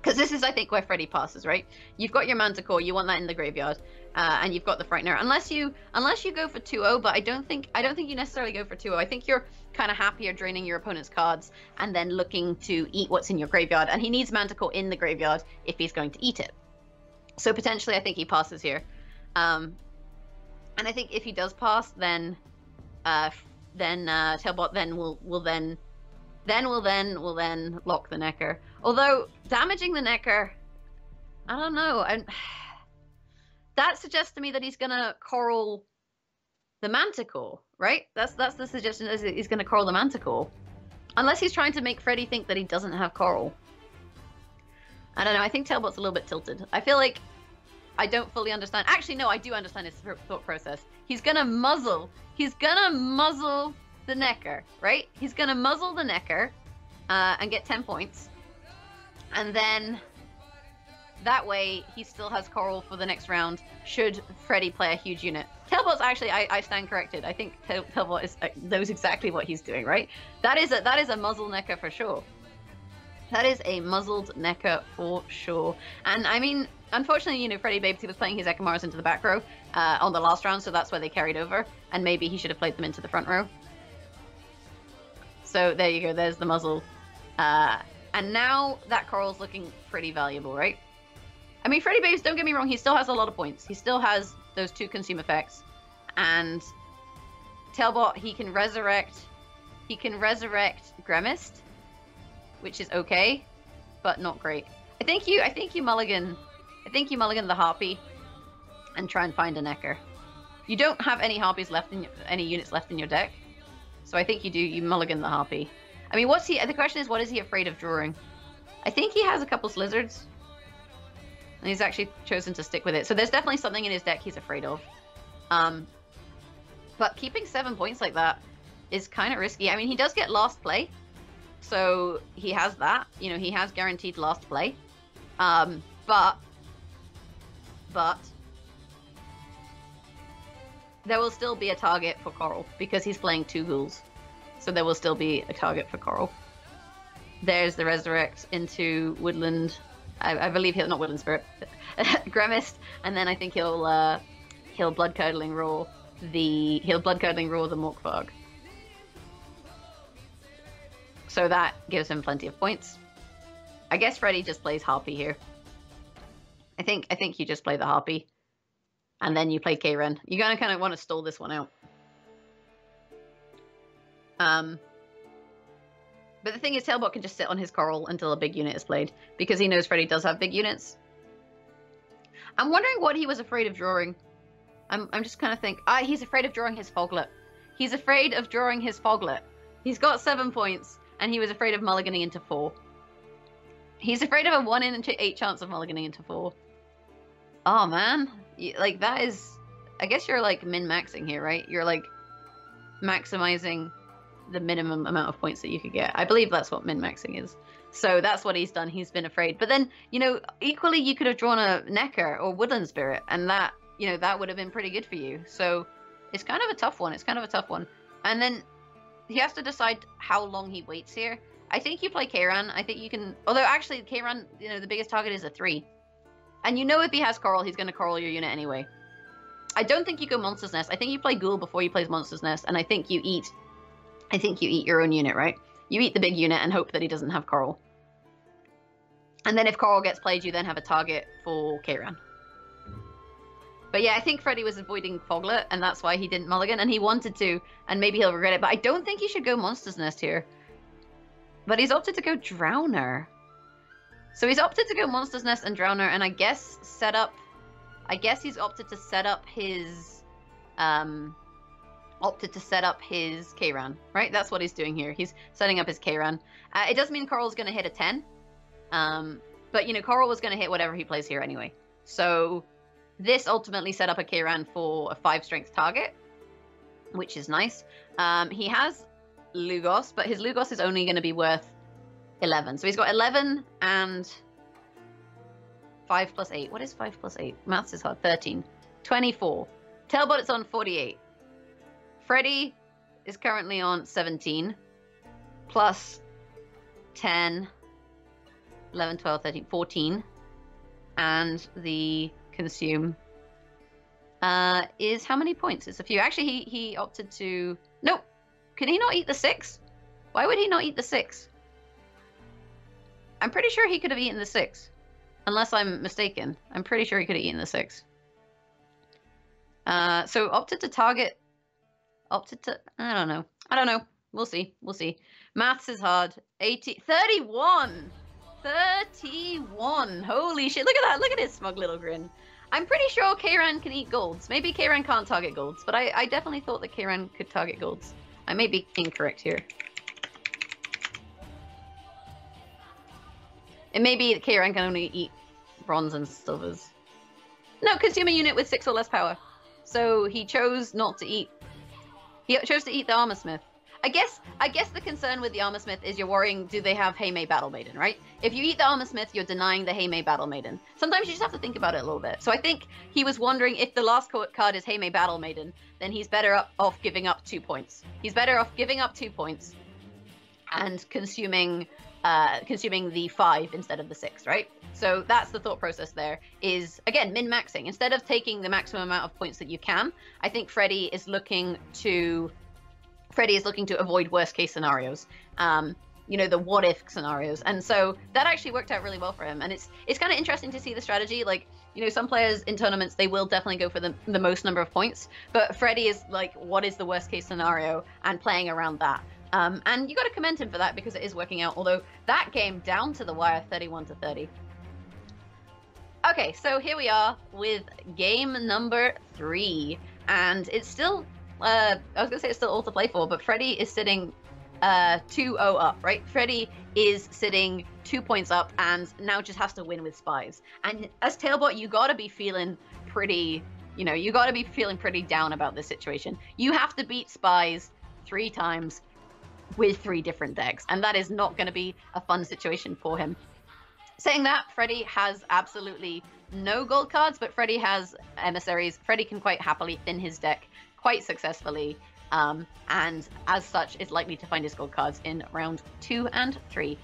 Because this is, I think, where Freddy passes, right? You've got your Manticore, you want that in the graveyard, and you've got the Frightener. Unless you go for 2-0, but I don't think you necessarily go for 2-0. I think you're kind of happier draining your opponent's cards and then looking to eat what's in your graveyard. And he needs Manticore in the graveyard if he's going to eat it. So potentially, I think he passes here. And I think if he does pass, then Tailbot will then lock the Necker. Although damaging the Necker, I don't know. That suggests to me that he's gonna Coral the Manticore, right? That's the suggestion, is he's gonna Coral the Manticore, unless he's trying to make Freddy think that he doesn't have Coral. I don't know. I think Tailbot's a little bit tilted. I feel like I don't fully understand. Actually, no, I do understand his thought process. He's gonna muzzle the Necker, right? He's gonna muzzle the Necker and get 10 points, and then that way he still has Coral for the next round should Freddy play a huge unit. Tailbot's actually, I stand corrected. I think Tailbot knows exactly what he's doing, right? That is a muzzle Necker for sure. That is a muzzled Necker for sure. And I mean, unfortunately, you know, Freddybabes, he was playing his Ekamaras into the back row on the last round, so that's why they carried over, and maybe he should have played them into the front row. So there you go, there's the muzzle. And now that Coral's looking pretty valuable, right? I mean, Freddybabes, don't get me wrong, he still has a lot of points. He still has those 2 consume effects. And Tailbot, he can resurrect Gremist, which is okay, but not great. I think you mulligan the Harpy and try and find a Necker. You don't have any Harpies left in any units left in your deck. So I think you mulligan the Harpy. I mean, what's he? The question is, what is he afraid of drawing? I think he has a couple Slizzards, and he's actually chosen to stick with it. So there's definitely something in his deck he's afraid of. But keeping 7 points like that is kind of risky. I mean, he does get last play, so he has that. You know, he has guaranteed last play. But there will still be a target for Coral because he's playing 2 ghouls. So there will still be a target for Coral. There's the Resurrect into Woodland. I believe he'll, not Woodland Spirit, Gremist, and then I think he'll Blood Curdling Roar the Morkvarg. So that gives him plenty of points. I guess Freddy just plays Harpy here. I think you just play the Harpy, and then you play K-Ren. You're gonna kind of want to stall this one out. But the thing is, Tailbot can just sit on his Coral until a big unit is played, because he knows Freddy does have big units. I'm wondering what he was afraid of drawing. I'm just kind of think, he's afraid of drawing his Foglet. He's afraid of drawing his Foglet. He's got 7 points, and he was afraid of mulliganing into 4. He's afraid of a 1 in 8 chance of mulliganing into 4. Oh man, like that is, I guess you're like min-maxing here, right? You're like maximizing the minimum amount of points that you could get. I believe that's what min-maxing is. So that's what he's done. He's been afraid. But then, you know, equally you could have drawn a Necker or Woodland Spirit, and that, you know, that would have been pretty good for you. So it's kind of a tough one. It's kind of a tough one. And then he has to decide how long he waits here. I think you play Kayran. I think you can, although actually Kayran, you know, the biggest target is a 3. And you know if he has Coral, he's going to Coral your unit anyway. I don't think you go Monster's Nest. I think you play Ghoul before you play Monster's Nest, and I think you eat your own unit, right? You eat the big unit and hope that he doesn't have Coral. And then if Coral gets played, you then have a target for Kayran. But yeah, I think Freddy was avoiding Foglet, and that's why he didn't mulligan, and he wanted to, and maybe he'll regret it. But I don't think he should go Monster's Nest here. But he's opted to go Drowner. So he's opted to go Monster's Nest and Drowner, and I guess he's opted to set up his Kayran, right? That's what he's doing here. He's setting up his Kayran. It does mean Coral's going to hit a 10. But, you know, Coral was going to hit whatever he plays here anyway. So this ultimately set up a Kayran for a 5 strength target, which is nice. He has Lugos, but his Lugos is only going to be worth 11. So he's got 11 and 5 plus 8. What is 5 plus 8? Maths is hard. 13. 24. Tailbot, it's on 48. Freddy is currently on 17. Plus 10, 11, 12, 13, 14. And the consume is how many points? It's a few. Actually, he opted to... Nope. Can he not eat the 6? Why would he not eat the 6? I'm pretty sure he could have eaten the 6. Unless I'm mistaken. I'm pretty sure he could have eaten the 6. So opted to target... Opted to... I don't know. We'll see. Maths is hard. 31! 31! Holy shit. Look at that. Look at his smug little grin. I'm pretty sure Kayran can eat golds. Maybe Kayran can't target golds, but I definitely thought that Kayran could target golds. I may be incorrect here. It may be that Kayran can only eat bronze and silvers. No, consume a unit with 6 or less power. So he chose not to eat. He chose to eat the Armor Smith. I guess the concern with the Armor Smith is you're worrying, do they have Heimei Battle Maiden, right? If you eat the Armor Smith, you're denying the Heimei Battle Maiden. Sometimes you just have to think about it a little bit. So I think he was wondering if the last card is Heimei Battle Maiden, then he's better off giving up 2 points. He's better off giving up 2 points and consuming the 5 instead of the 6, right? So that's the thought process there, is, again, min-maxing. Instead of taking the maximum amount of points that you can, I think Freddy is looking to avoid worst case scenarios, you know, the what if scenarios. And so that actually worked out really well for him. And it's kind of interesting to see the strategy. Like, you know, some players in tournaments, they will definitely go for the most number of points, but Freddy is like, what is the worst case scenario, and playing around that. And you got to commend him for that, because it is working out, although that game down to the wire, 31-30. Okay, so here we are with game number 3, and it's still, I was going to say it's still all to play for, but Freddy is sitting 2-0 up, right? Freddy is sitting 2 points up and now just has to win with spies. And as Tailbot, you gotta be feeling pretty, you gotta be feeling pretty down about this situation. You have to beat spies 3 times with 3 different decks, and that is not going to be a fun situation for him. Saying that, Freddy has absolutely no gold cards, but Freddy has emissaries. Freddy can quite happily thin his deck quite successfully, and as such is likely to find his gold cards in round 2 and 3.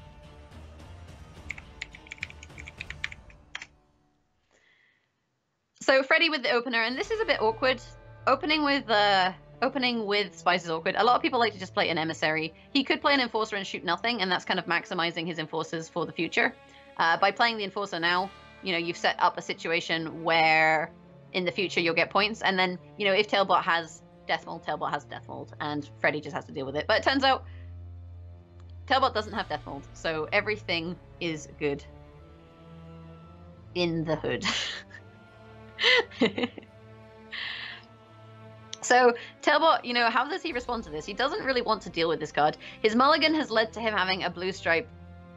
So Freddy with the opener, and this is a bit awkward. Opening with spies is awkward. A lot of people like to just play an emissary. He could play an enforcer and shoot nothing, and that's kind of maximizing his enforcers for the future. By playing the enforcer now, you've set up a situation where in the future you'll get points, and then, if Tailbot has Death Mold, Tailbot has Death Mold, and Freddy just has to deal with it. But it turns out Tailbot doesn't have Death Mold, so everything is good in the hood. So Tailbot, how does he respond to this? He doesn't really want to deal with this card. His mulligan has led to him having a blue stripe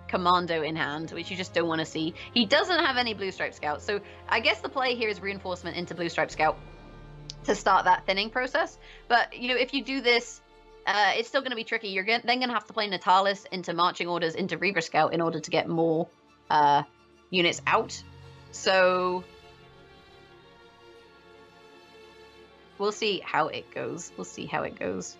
commando in hand, which you just don't want to see. He doesn't have any blue stripe scout, so I guess the play here is reinforcement into blue stripe scout to start that thinning process. But if you do this, it's still going to be tricky. You're then going to have to play Natalis into marching orders into Reaver Scout in order to get more units out. So we'll see how it goes. We'll see how it goes.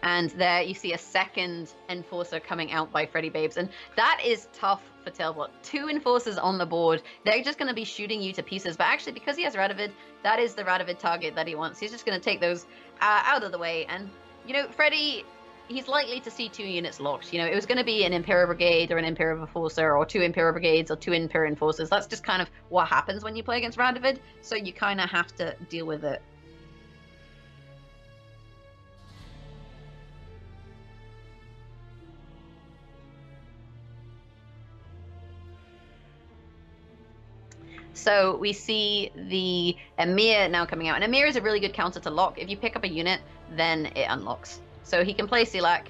And there you see a second enforcer coming out by Freddybabes, and that is tough for Tailbot. 2 enforcers on the board. They're just going to be shooting you to pieces, but actually because he has Radovid, that is the Radovid target that he wants. He's just going to take those out of the way, and Freddy, he's likely to see 2 units locked. It was going to be an Imperial Brigade or an Imperial Enforcer, or 2 Imperial Brigades or 2 Imperial Enforcers. That's just kind of what happens when you play against Radovid, so you kind of have to deal with it. So we see the Emir now coming out, and Emir is a really good counter to lock. If you pick up a unit, then it unlocks. So he can play Silak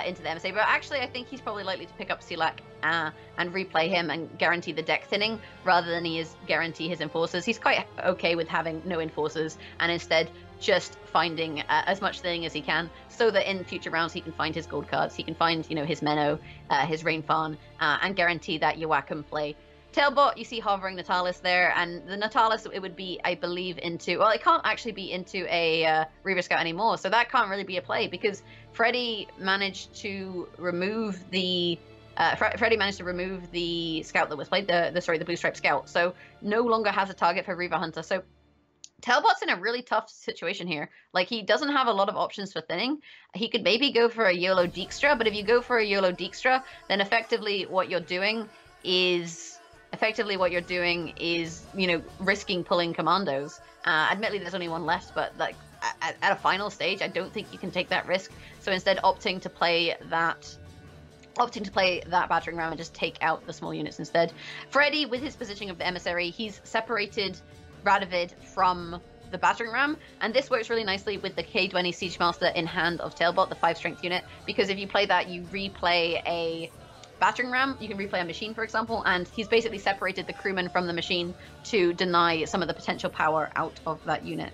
into the MSA, but actually I think he's probably likely to pick up Silak and replay him and guarantee the deck thinning rather than he is guarantee his enforcers. He's quite okay with having no enforcers and instead just finding as much thinning as he can, so that in future rounds he can find his gold cards, he can find his Menno, his Rainfarn, and guarantee that Joachim play. Tailbot, you see hovering Natalis there, and the Natalis, it would be, I believe, into... Well, it can't actually be into a Reaver Scout anymore, so that can't really be a play, because Freddy managed to remove the... Freddy managed to remove the scout that was played, the blue stripe scout, so no longer has a target for Reaver Hunter. So Tailbot's in a really tough situation here. Like, he doesn't have a lot of options for thinning. He could maybe go for a YOLO Dijkstra, but if you go for a YOLO Dijkstra, then effectively what you're doing is... risking pulling commandos. Admittedly, there's only one left, but like at a final stage, I don't think you can take that risk. So instead, opting to play that battering ram and just take out the small units instead. Freddy, with his positioning of the emissary, he's separated Radovid from the battering ram, and this works really nicely with the K20 Siege Master in hand of Tailbot, the 5 strength unit, because if you play that, you replay a battering ram, you can replay a machine, for example, and he's basically separated the crewman from the machine to deny some of the potential power out of that unit.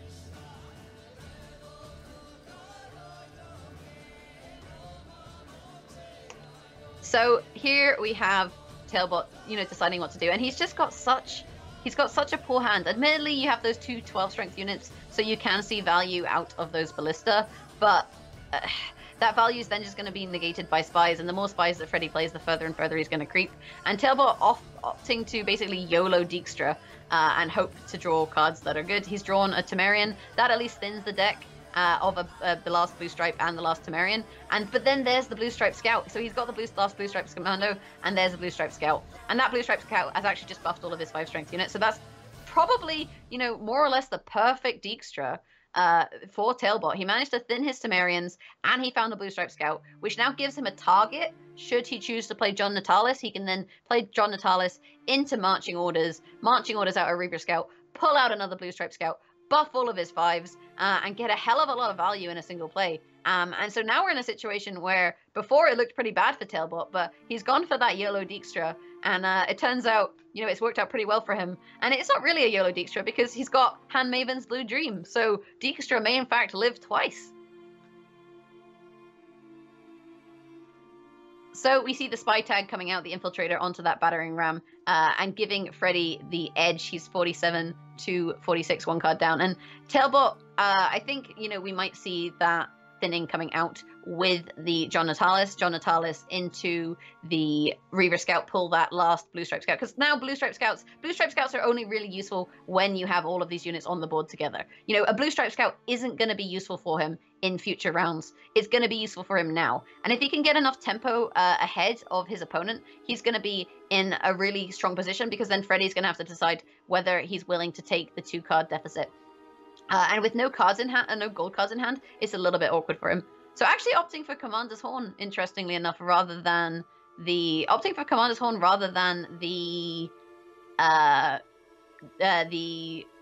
So here we have Tailbot, deciding what to do, and he's got such a poor hand. Admittedly, you have those 2 12 strength units, so you can see value out of those ballista, but that value is then just going to be negated by spies, and the more spies that Freddy plays, the further and further he's going to creep. And Tailbot opting to basically YOLO Dijkstra and hope to draw cards that are good. He's drawn a Temerian. That at least thins the deck of the last blue stripe and the last Temerian. But then there's the blue stripe scout. So he's got the last blue stripe commando, and there's the blue stripe scout. And that blue stripe scout has actually just buffed all of his 5 strength units. So that's probably, more or less the perfect Dijkstra for Tailbot. He managed to thin his Temerians, and he found the blue stripe scout, which now gives him a target. Should he choose to play John Natalis, he can then play John Natalis into marching orders out a Reaver Scout, pull out another Blue Stripe Scout, buff all of his 5s, and get a hell of a lot of value in a single play. And so now we're in a situation where before it looked pretty bad for Tailbot, but he's gone for that YOLO Dijkstra, and it turns out, you know, it's worked out pretty well for him. And it's not really a YOLO Dijkstra because he's got Handmaiden's Blue Dream, so Dijkstra may in fact live twice. So we see the spy tag coming out, the infiltrator onto that battering ram, and giving Freddy the edge. He's 47 to 46, 1 card down. And Tailbot, I think, you know, we might see that thinning coming out with the John Natalis. John Natalis into the Reaver Scout, pull that last Blue Stripe Scout. Because now Blue Stripe Scouts are only really useful when you have all of these units on the board together. You know, a Blue Stripe Scout isn't going to be useful for him in future rounds. It's going to be useful for him now. And if he can get enough tempo ahead of his opponent, he's going to be in a really strong position, because then Freddy's going to have to decide whether he's willing to take the 2-card deficit. And with no cards in hand, no gold cards in hand, it's a little bit awkward for him. So actually opting for Commander's Horn, interestingly enough, rather than the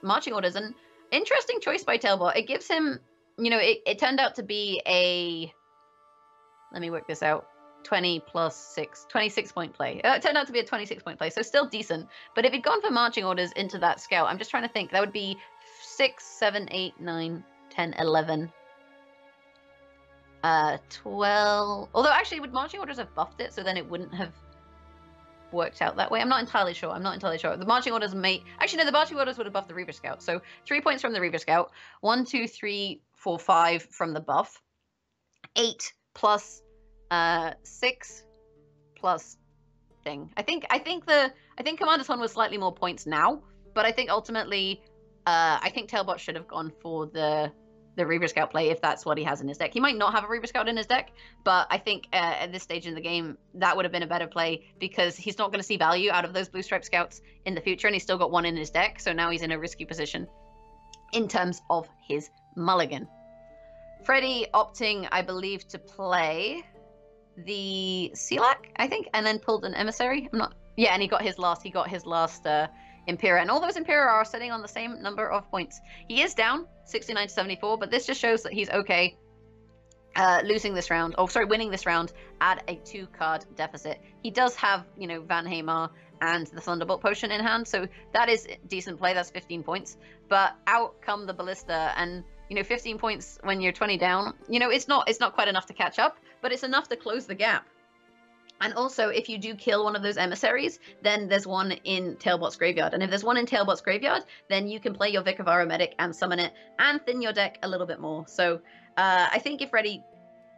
marching orders. An interesting choice by Tailbot. It gives him, you know, it turned out to be a, let me work this out, 20 plus 6, 26-point play. It turned out to be a 26-point play, so still decent. But if he'd gone for marching orders into that scout, I'm just trying to think, that would be 6, 7, 8, 9, 10, 11, 12. Although actually, would marching orders have buffed it, so then it wouldn't have worked out that way? I'm not entirely sure. The marching orders may... Actually, no, the marching orders would have buffed the Reaver Scout. So 3 points from the Reaver Scout. 1, 2, 3, 4, 5 from the buff. 8 plus 6 plus thing. I think Commander's Horn was slightly more points now, but I think ultimately... I think Tailbot should have gone for the Reaver Scout play if that's what he has in his deck. He might not have a Reaver Scout in his deck, but I think at this stage in the game, that would have been a better play, because he's not going to see value out of those Blue Stripe Scouts in the future, and he's still got 1 in his deck, so now he's in a risky position in terms of his mulligan. Freddy opting, I believe, to play the Selak, I think, and then pulled an Emissary. Yeah, and he got his last Impera, and all those Impera are sitting on the same number of points. He is down 69 to 74, but this just shows that he's okay winning this round at a 2-card deficit. He does have, you know, Van Hamar and the Thunderbolt Potion in hand, so that is decent play. That's 15 points. But out come the Ballista, and, you know, 15 points when you're 20 down, you know, it's not quite enough to catch up, but it's enough to close the gap. And also, if you do kill one of those emissaries, then there's one in Tailbot's graveyard. And if there's one in Tailbot's graveyard, then you can play your Vic of Aromatic and summon it and thin your deck a little bit more. So I think if Freddy,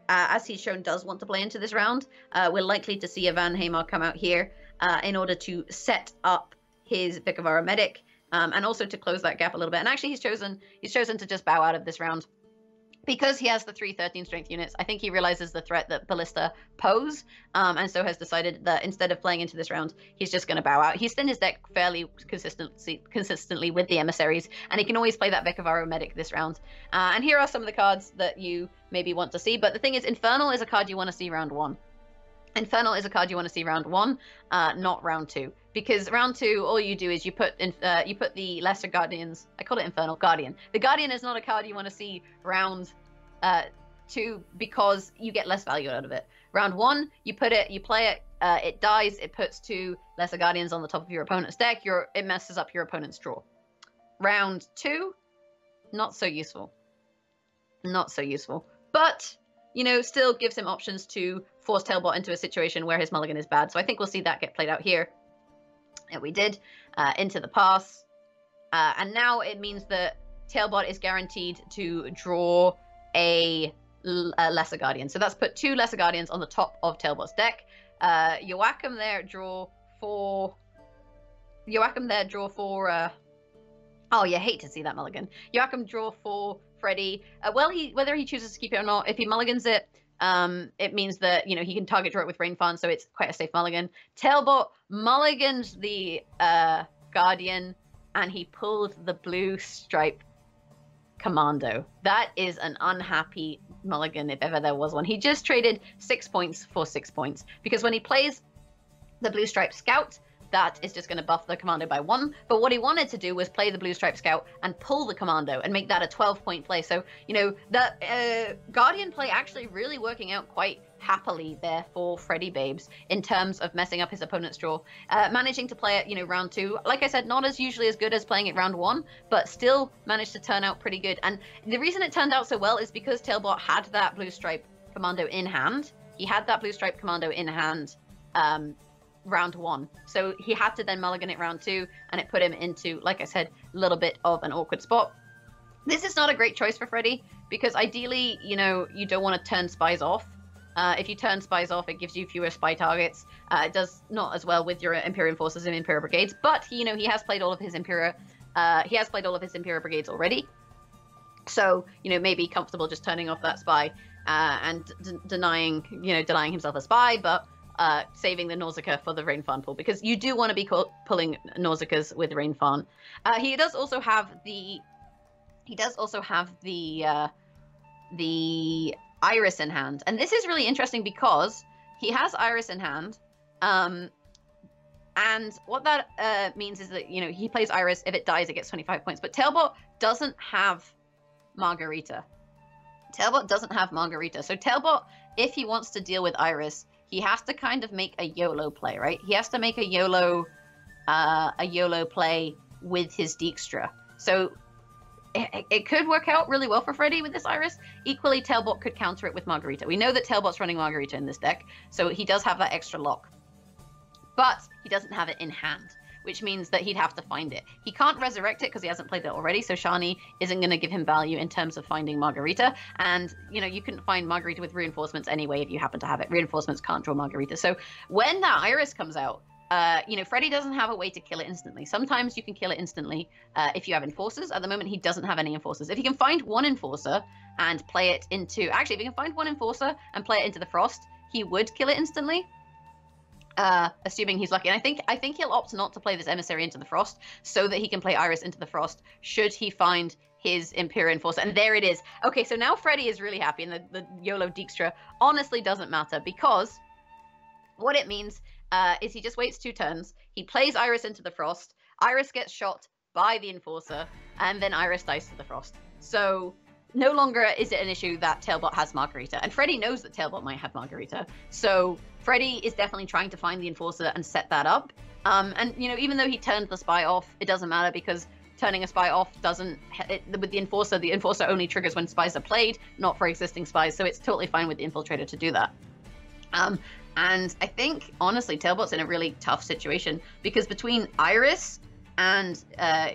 as he's shown, does want to play into this round, we're likely to see a Van Hamar come out here in order to set up his Vic of Aromatic and also to close that gap a little bit. And actually, he's chosen to just bow out of this round. Because he has the 3 13 strength units, I think he realizes the threat that Ballista pose, and so has decided that instead of playing into this round, he's just going to bow out. He's thinned his deck fairly consistently with the emissaries, and he can always play that Vic of Aromatic this round. And here are some of the cards that you maybe want to see, but the thing is, Infernal is a card you want to see round 1. Infernal is a card you want to see round 1, not round 2. Because round 2, all you do is you put the Lesser Guardians. I call it Infernal Guardian. The Guardian is not a card you want to see round 2 because you get less value out of it. Round 1, you play it, it dies, it puts 2 Lesser Guardians on the top of your opponent's deck. It messes up your opponent's draw. Round 2, not so useful. Not so useful. But, you know, still gives him options to force Tailbot into a situation where his mulligan is bad. So I think we'll see that get played out here. And we did, into the pass. And now it means that Tailbot is guaranteed to draw a Lesser Guardian. So that's put 2 Lesser Guardians on the top of Tailbot's deck. Joachim there draw 4... oh, you hate to see that mulligan. Joachim draw 4 Freddy. Whether he chooses to keep it or not, if he mulligans it, it means that, you know, he can target draw it with Rain Fawn, so it's quite a safe mulligan. Tailbot mulligans the Guardian, and he pulled the Blue Stripe Commando. That is an unhappy mulligan if ever there was one. He just traded 6 points for 6 points, because when he plays the Blue Stripe Scout, that is just going to buff the commando by 1. But what he wanted to do was play the blue stripe scout and pull the commando and make that a 12-point play. So, you know, that Guardian play actually really working out quite happily there for Freddybabes in terms of messing up his opponent's draw. Managing to play it, you know, round 2. Like I said, not as usually as good as playing it round 1, but still managed to turn out pretty good. And the reason it turned out so well is because Tailbot had that blue stripe commando in hand. He had that blue stripe commando in hand round 1. So he had to then mulligan it round 2, and it put him into, like I said, a little bit of an awkward spot. This is not a great choice for Freddy, because ideally, you know, you don't want to turn spies off. If you turn spies off, it gives you fewer spy targets. It does not as well with your Imperial Forces and Imperial Brigades, but, you know, he has played all of his Imperial Brigades already. So, you know, maybe comfortable just turning off that spy and denying himself a spy, but saving the Nausicaa for the Rain Fawn pool, because you do want to be pulling Nausicaas with Rain Fawn. He does also have the Iris in hand, and this is really interesting because he has Iris in hand, and what that means is that, you know, he plays Iris. If it dies, it gets 25 points. But Tailbot doesn't have Margarita. So Tailbot, if he wants to deal with Iris, he has to kind of make a YOLO play, right? He has to make a YOLO play with his Dijkstra. So it could work out really well for Freddy with this Iris. Equally, Tailbot could counter it with Margarita. We know that Tailbot's running Margarita in this deck, so he does have that extra lock. But he doesn't have it in hand, which means that he'd have to find it. He can't resurrect it because he hasn't played it already, so Shani isn't going to give him value in terms of finding Margarita. And, you know, you couldn't find Margarita with reinforcements anyway if you happen to have it. Reinforcements can't draw Margarita. So when that Iris comes out, you know, Freddy doesn't have a way to kill it instantly. Sometimes you can kill it instantly if you have Enforcers. At the moment, he doesn't have any Enforcers. If he can find one Enforcer and play it into... Actually, if he can find one Enforcer and play it into the Frost, he would kill it instantly. Assuming he's lucky. And I think he'll opt not to play this Emissary into the Frost so that he can play Iris into the Frost should he find his Imperial Enforcer. And there it is. Okay, so now Freddy is really happy, and the YOLO Dijkstra honestly doesn't matter, because what it means is he just waits 2 turns, he plays Iris into the Frost, Iris gets shot by the Enforcer, and then Iris dies to the Frost. So no longer is it an issue that Tailbot has Margarita, and Freddy knows that Tailbot might have Margarita, so Freddy is definitely trying to find the Enforcer and set that up. And, you know, even though he turned the spy off, it doesn't matter, because turning a spy off doesn't... with the Enforcer only triggers when spies are played, not for existing spies, so it's totally fine with the Infiltrator to do that. And I think, honestly, Tailbot's in a really tough situation, because between Iris and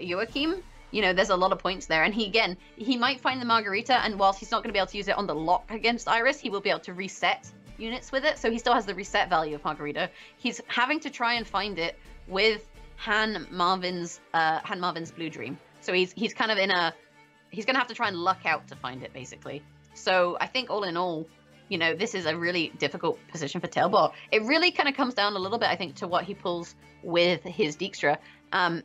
Joachim, you know, there's a lot of points there. And he might find the Margarita, and whilst he's not going to be able to use it on the lock against Iris, he will be able to reset units with it. So he still has the reset value of Margarita. He's having to try and find it with Han Marvin's Blue Dream. So he's kind of in a... He's going to have to try and luck out to find it, basically. So I think all in all, you know, this is a really difficult position for Tailbot. It really kind of comes down a little bit, I think, to what he pulls with his Dijkstra. And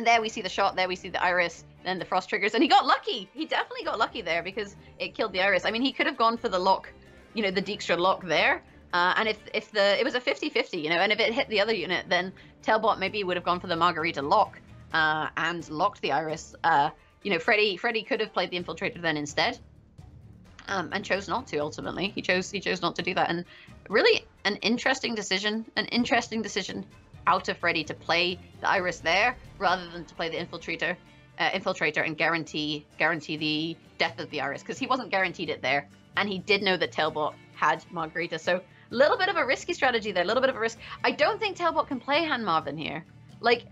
there we see the shot, there we see the Iris, then the Frost triggers, and he got lucky. He definitely got lucky there, because it killed the Iris. I mean, he could have gone for the lock, you know, the Dijkstra lock there. And if it was a 50-50, you know, and if it hit the other unit, then Tailbot maybe would have gone for the Margarita lock and locked the Iris. You know, Freddy could have played the Infiltrator then instead. And chose not to, ultimately. He chose not to do that. And really an interesting decision out of Freddy to play the Iris there rather than to play the Infiltrator and guarantee the death of the Iris, because he wasn't guaranteed it there, and he did know that Tailbot had Margarita. So a little bit of a risky strategy there, a little bit of a risk. I don't think Tailbot can play Han Marvin here. Like,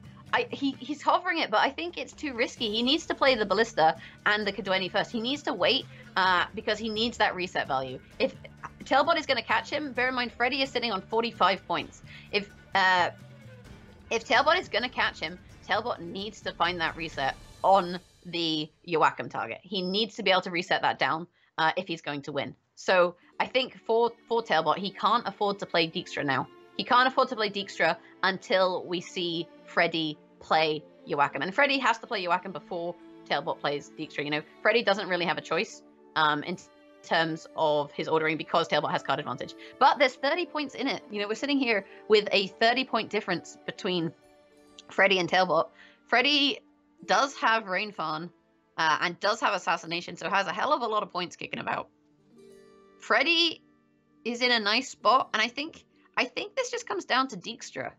he's hovering it, but I think it's too risky. He needs to play the Ballista and the Kadueni first. He needs to wait because he needs that reset value. If Tailbot is going to catch him, bear in mind Freddy is sitting on 45 points. If Tailbot is going to catch him, Tailbot needs to find that reset on the Joachim target. He needs to be able to reset that down if he's going to win. So I think for Tailbot, he can't afford to play Dijkstra now. He can't afford to play Dijkstra until we see Freddy play Joachim. And Freddy has to play Joachim before Tailbot plays Dijkstra. You know, Freddy doesn't really have a choice terms of his ordering because Tailbot has card advantage. But there's 30 points in it. You know, we're sitting here with a 30-point difference between Freddy and Tailbot. Freddy does have Rain Fawn and does have Assassination, so has a hell of a lot of points kicking about. Freddy is in a nice spot, and I think this just comes down to Dijkstra.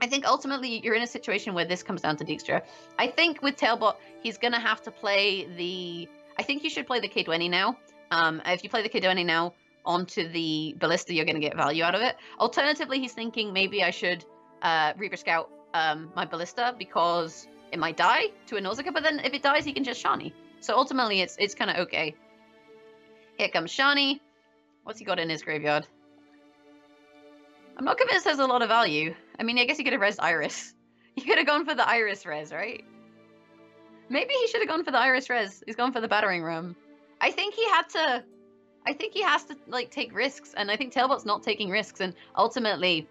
I think ultimately you're in a situation where this comes down to Dijkstra. I think with Tailbot, he's going to have to play the... I think you should play the K20 now. If you play the K20 now onto the Ballista, you're going to get value out of it. Alternatively, he's thinking maybe I should Reaver Scout my Ballista because it might die to a Nausicaa, but then if it dies, he can just Shani. So ultimately, it's kind of okay. Here comes Shani. What's he got in his graveyard? I'm not convinced there's a lot of value. I mean, I guess he could have rezzed Iris. He could have gone for the Iris res, right? Maybe he should have gone for the Iris res. He's gone for the Battering Ram. I think he has to, like, take risks, and I think Tailbot's not taking risks, and ultimately,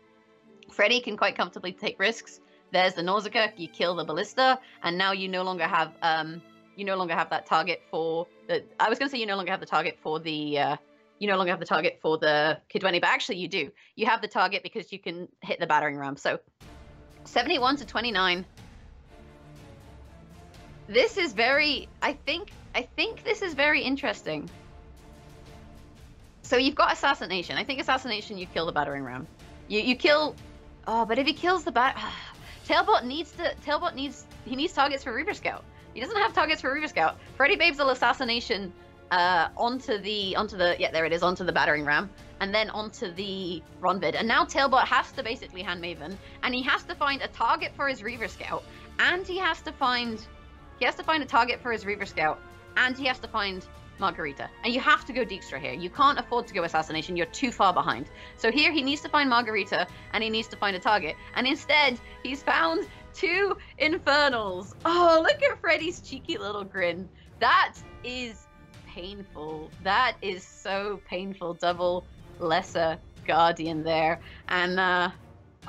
Freddy can quite comfortably take risks. There's the Nausicaa, you kill the Ballista, and now you no longer have, that target for the... I was going to say you no longer have the target for the... you no longer have the target for the K20, but actually you do. You have the target because you can hit the Battering Ram. So 71 to 29. This is very, I think this is very interesting. So you've got Assassination. I think Assassination, you kill the Battering Ram. You kill, oh, but if he kills the Tailbot needs targets for Reaver Scout. He doesn't have targets for Reaver Scout. Freddybabes will Assassination onto the Battering Ram, and then onto the Ronvid. And now Tailbot has to basically hand Maven, and he has to find a target for his Reaver Scout, and he has to find a target for his Reaver Scout, and he has to find Margarita. And you have to go Dijkstra here. You can't afford to go Assassination. You're too far behind. So here he needs to find Margarita, and he needs to find a target. And instead, he's found 2 Infernals. Oh, look at Freddy's cheeky little grin. That is painful. That is so painful. Double Lesser Guardian there. And,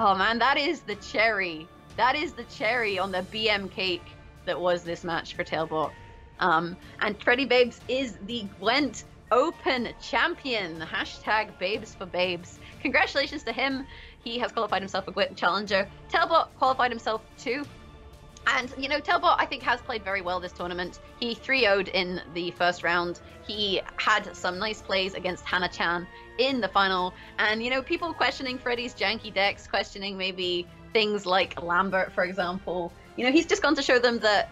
oh man, that is the cherry. That is the cherry on the BM cake that was this match for Tailbot. And Freddybabes is the Gwent Open champion. Hashtag Babes for Babes. Congratulations to him. He has qualified himself for Gwent Challenger. Tailbot qualified himself too. And, you know, Tailbot, I think, has played very well this tournament. He 3-0'd in the first round. He had some nice plays against Hana-chan in the final. And, you know, people questioning Freddy's janky decks, questioning maybe things like Lambert, for example. You know, he's just gone to show them that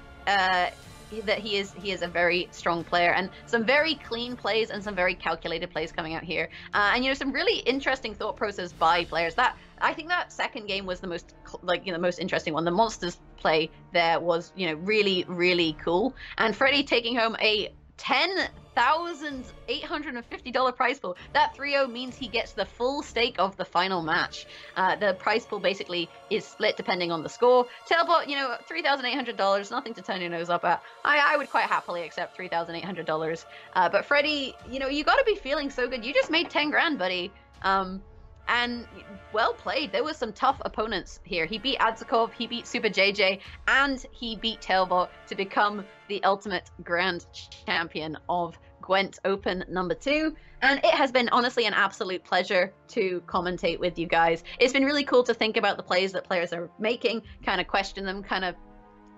he is a very strong player, and some very clean plays and some very calculated plays coming out here. And, you know, some really interesting thought process by players. That I think that second game was the most, like, you know, most interesting one. The Monsters play there was, you know, really, really cool. And Freddy taking home a $10,850 prize pool. That 3-0 means he gets the full stake of the final match. The prize pool basically is split depending on the score. Tailbot, you know, $3,800, nothing to turn your nose up at. I would quite happily accept $3,800. But Freddy, you know, you got to be feeling so good. You just made 10 grand, buddy. And well played. There were some tough opponents here. He beat Adzikov, he beat SuperJJ, and he beat Tailbot to become the ultimate grand champion of Gwent Open #2. And it has been honestly an absolute pleasure to commentate with you guys. It's been really cool to think about the plays that players are making, kind of question them, kind of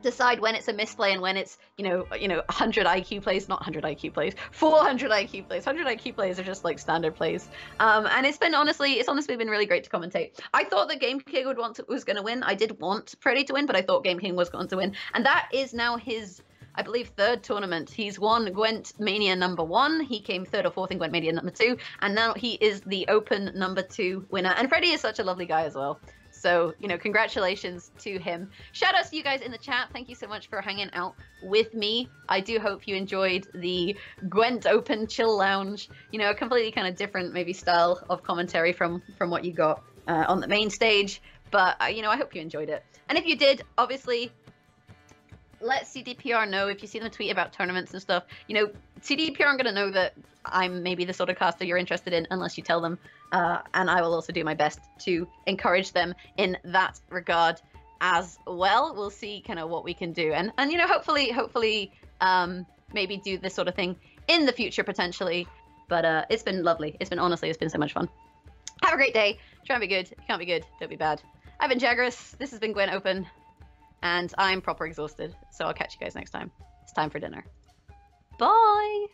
decide when it's a misplay and when it's, you know, 100 IQ plays, not 100 IQ plays, 400 IQ plays. 100 IQ plays are just like standard plays. And it's honestly been really great to commentate. I thought that Gameking was going to win. I did want Freddy to win, but I thought Gameking was going to win. And that is now his, I believe, 3rd tournament. He's won Gwent Mania #1. He came 3rd or 4th in Gwent Mania #2. And now he is the Open #2 winner. And Freddy is such a lovely guy as well. So, you know, congratulations to him. Shout outs to you guys in the chat. Thank you so much for hanging out with me. I do hope you enjoyed the Gwent Open Chill Lounge. You know, a completely kind of different maybe style of commentary from what you got on the main stage. But, you know, I hope you enjoyed it. And if you did, obviously, let CDPR know if you see them tweet about tournaments and stuff. You know, CDPR aren't going to know that I'm maybe the sort of caster you're interested in unless you tell them. And I will also do my best to encourage them in that regard as well. We'll see kind of what we can do. And you know, hopefully maybe do this sort of thing in the future potentially. But it's been lovely. Honestly, it's been so much fun. Have a great day. Try and be good. If you can't be good, don't be bad. I've been Jaggerous. This has been Gwent Open. And I'm proper exhausted. So I'll catch you guys next time. It's time for dinner. Bye.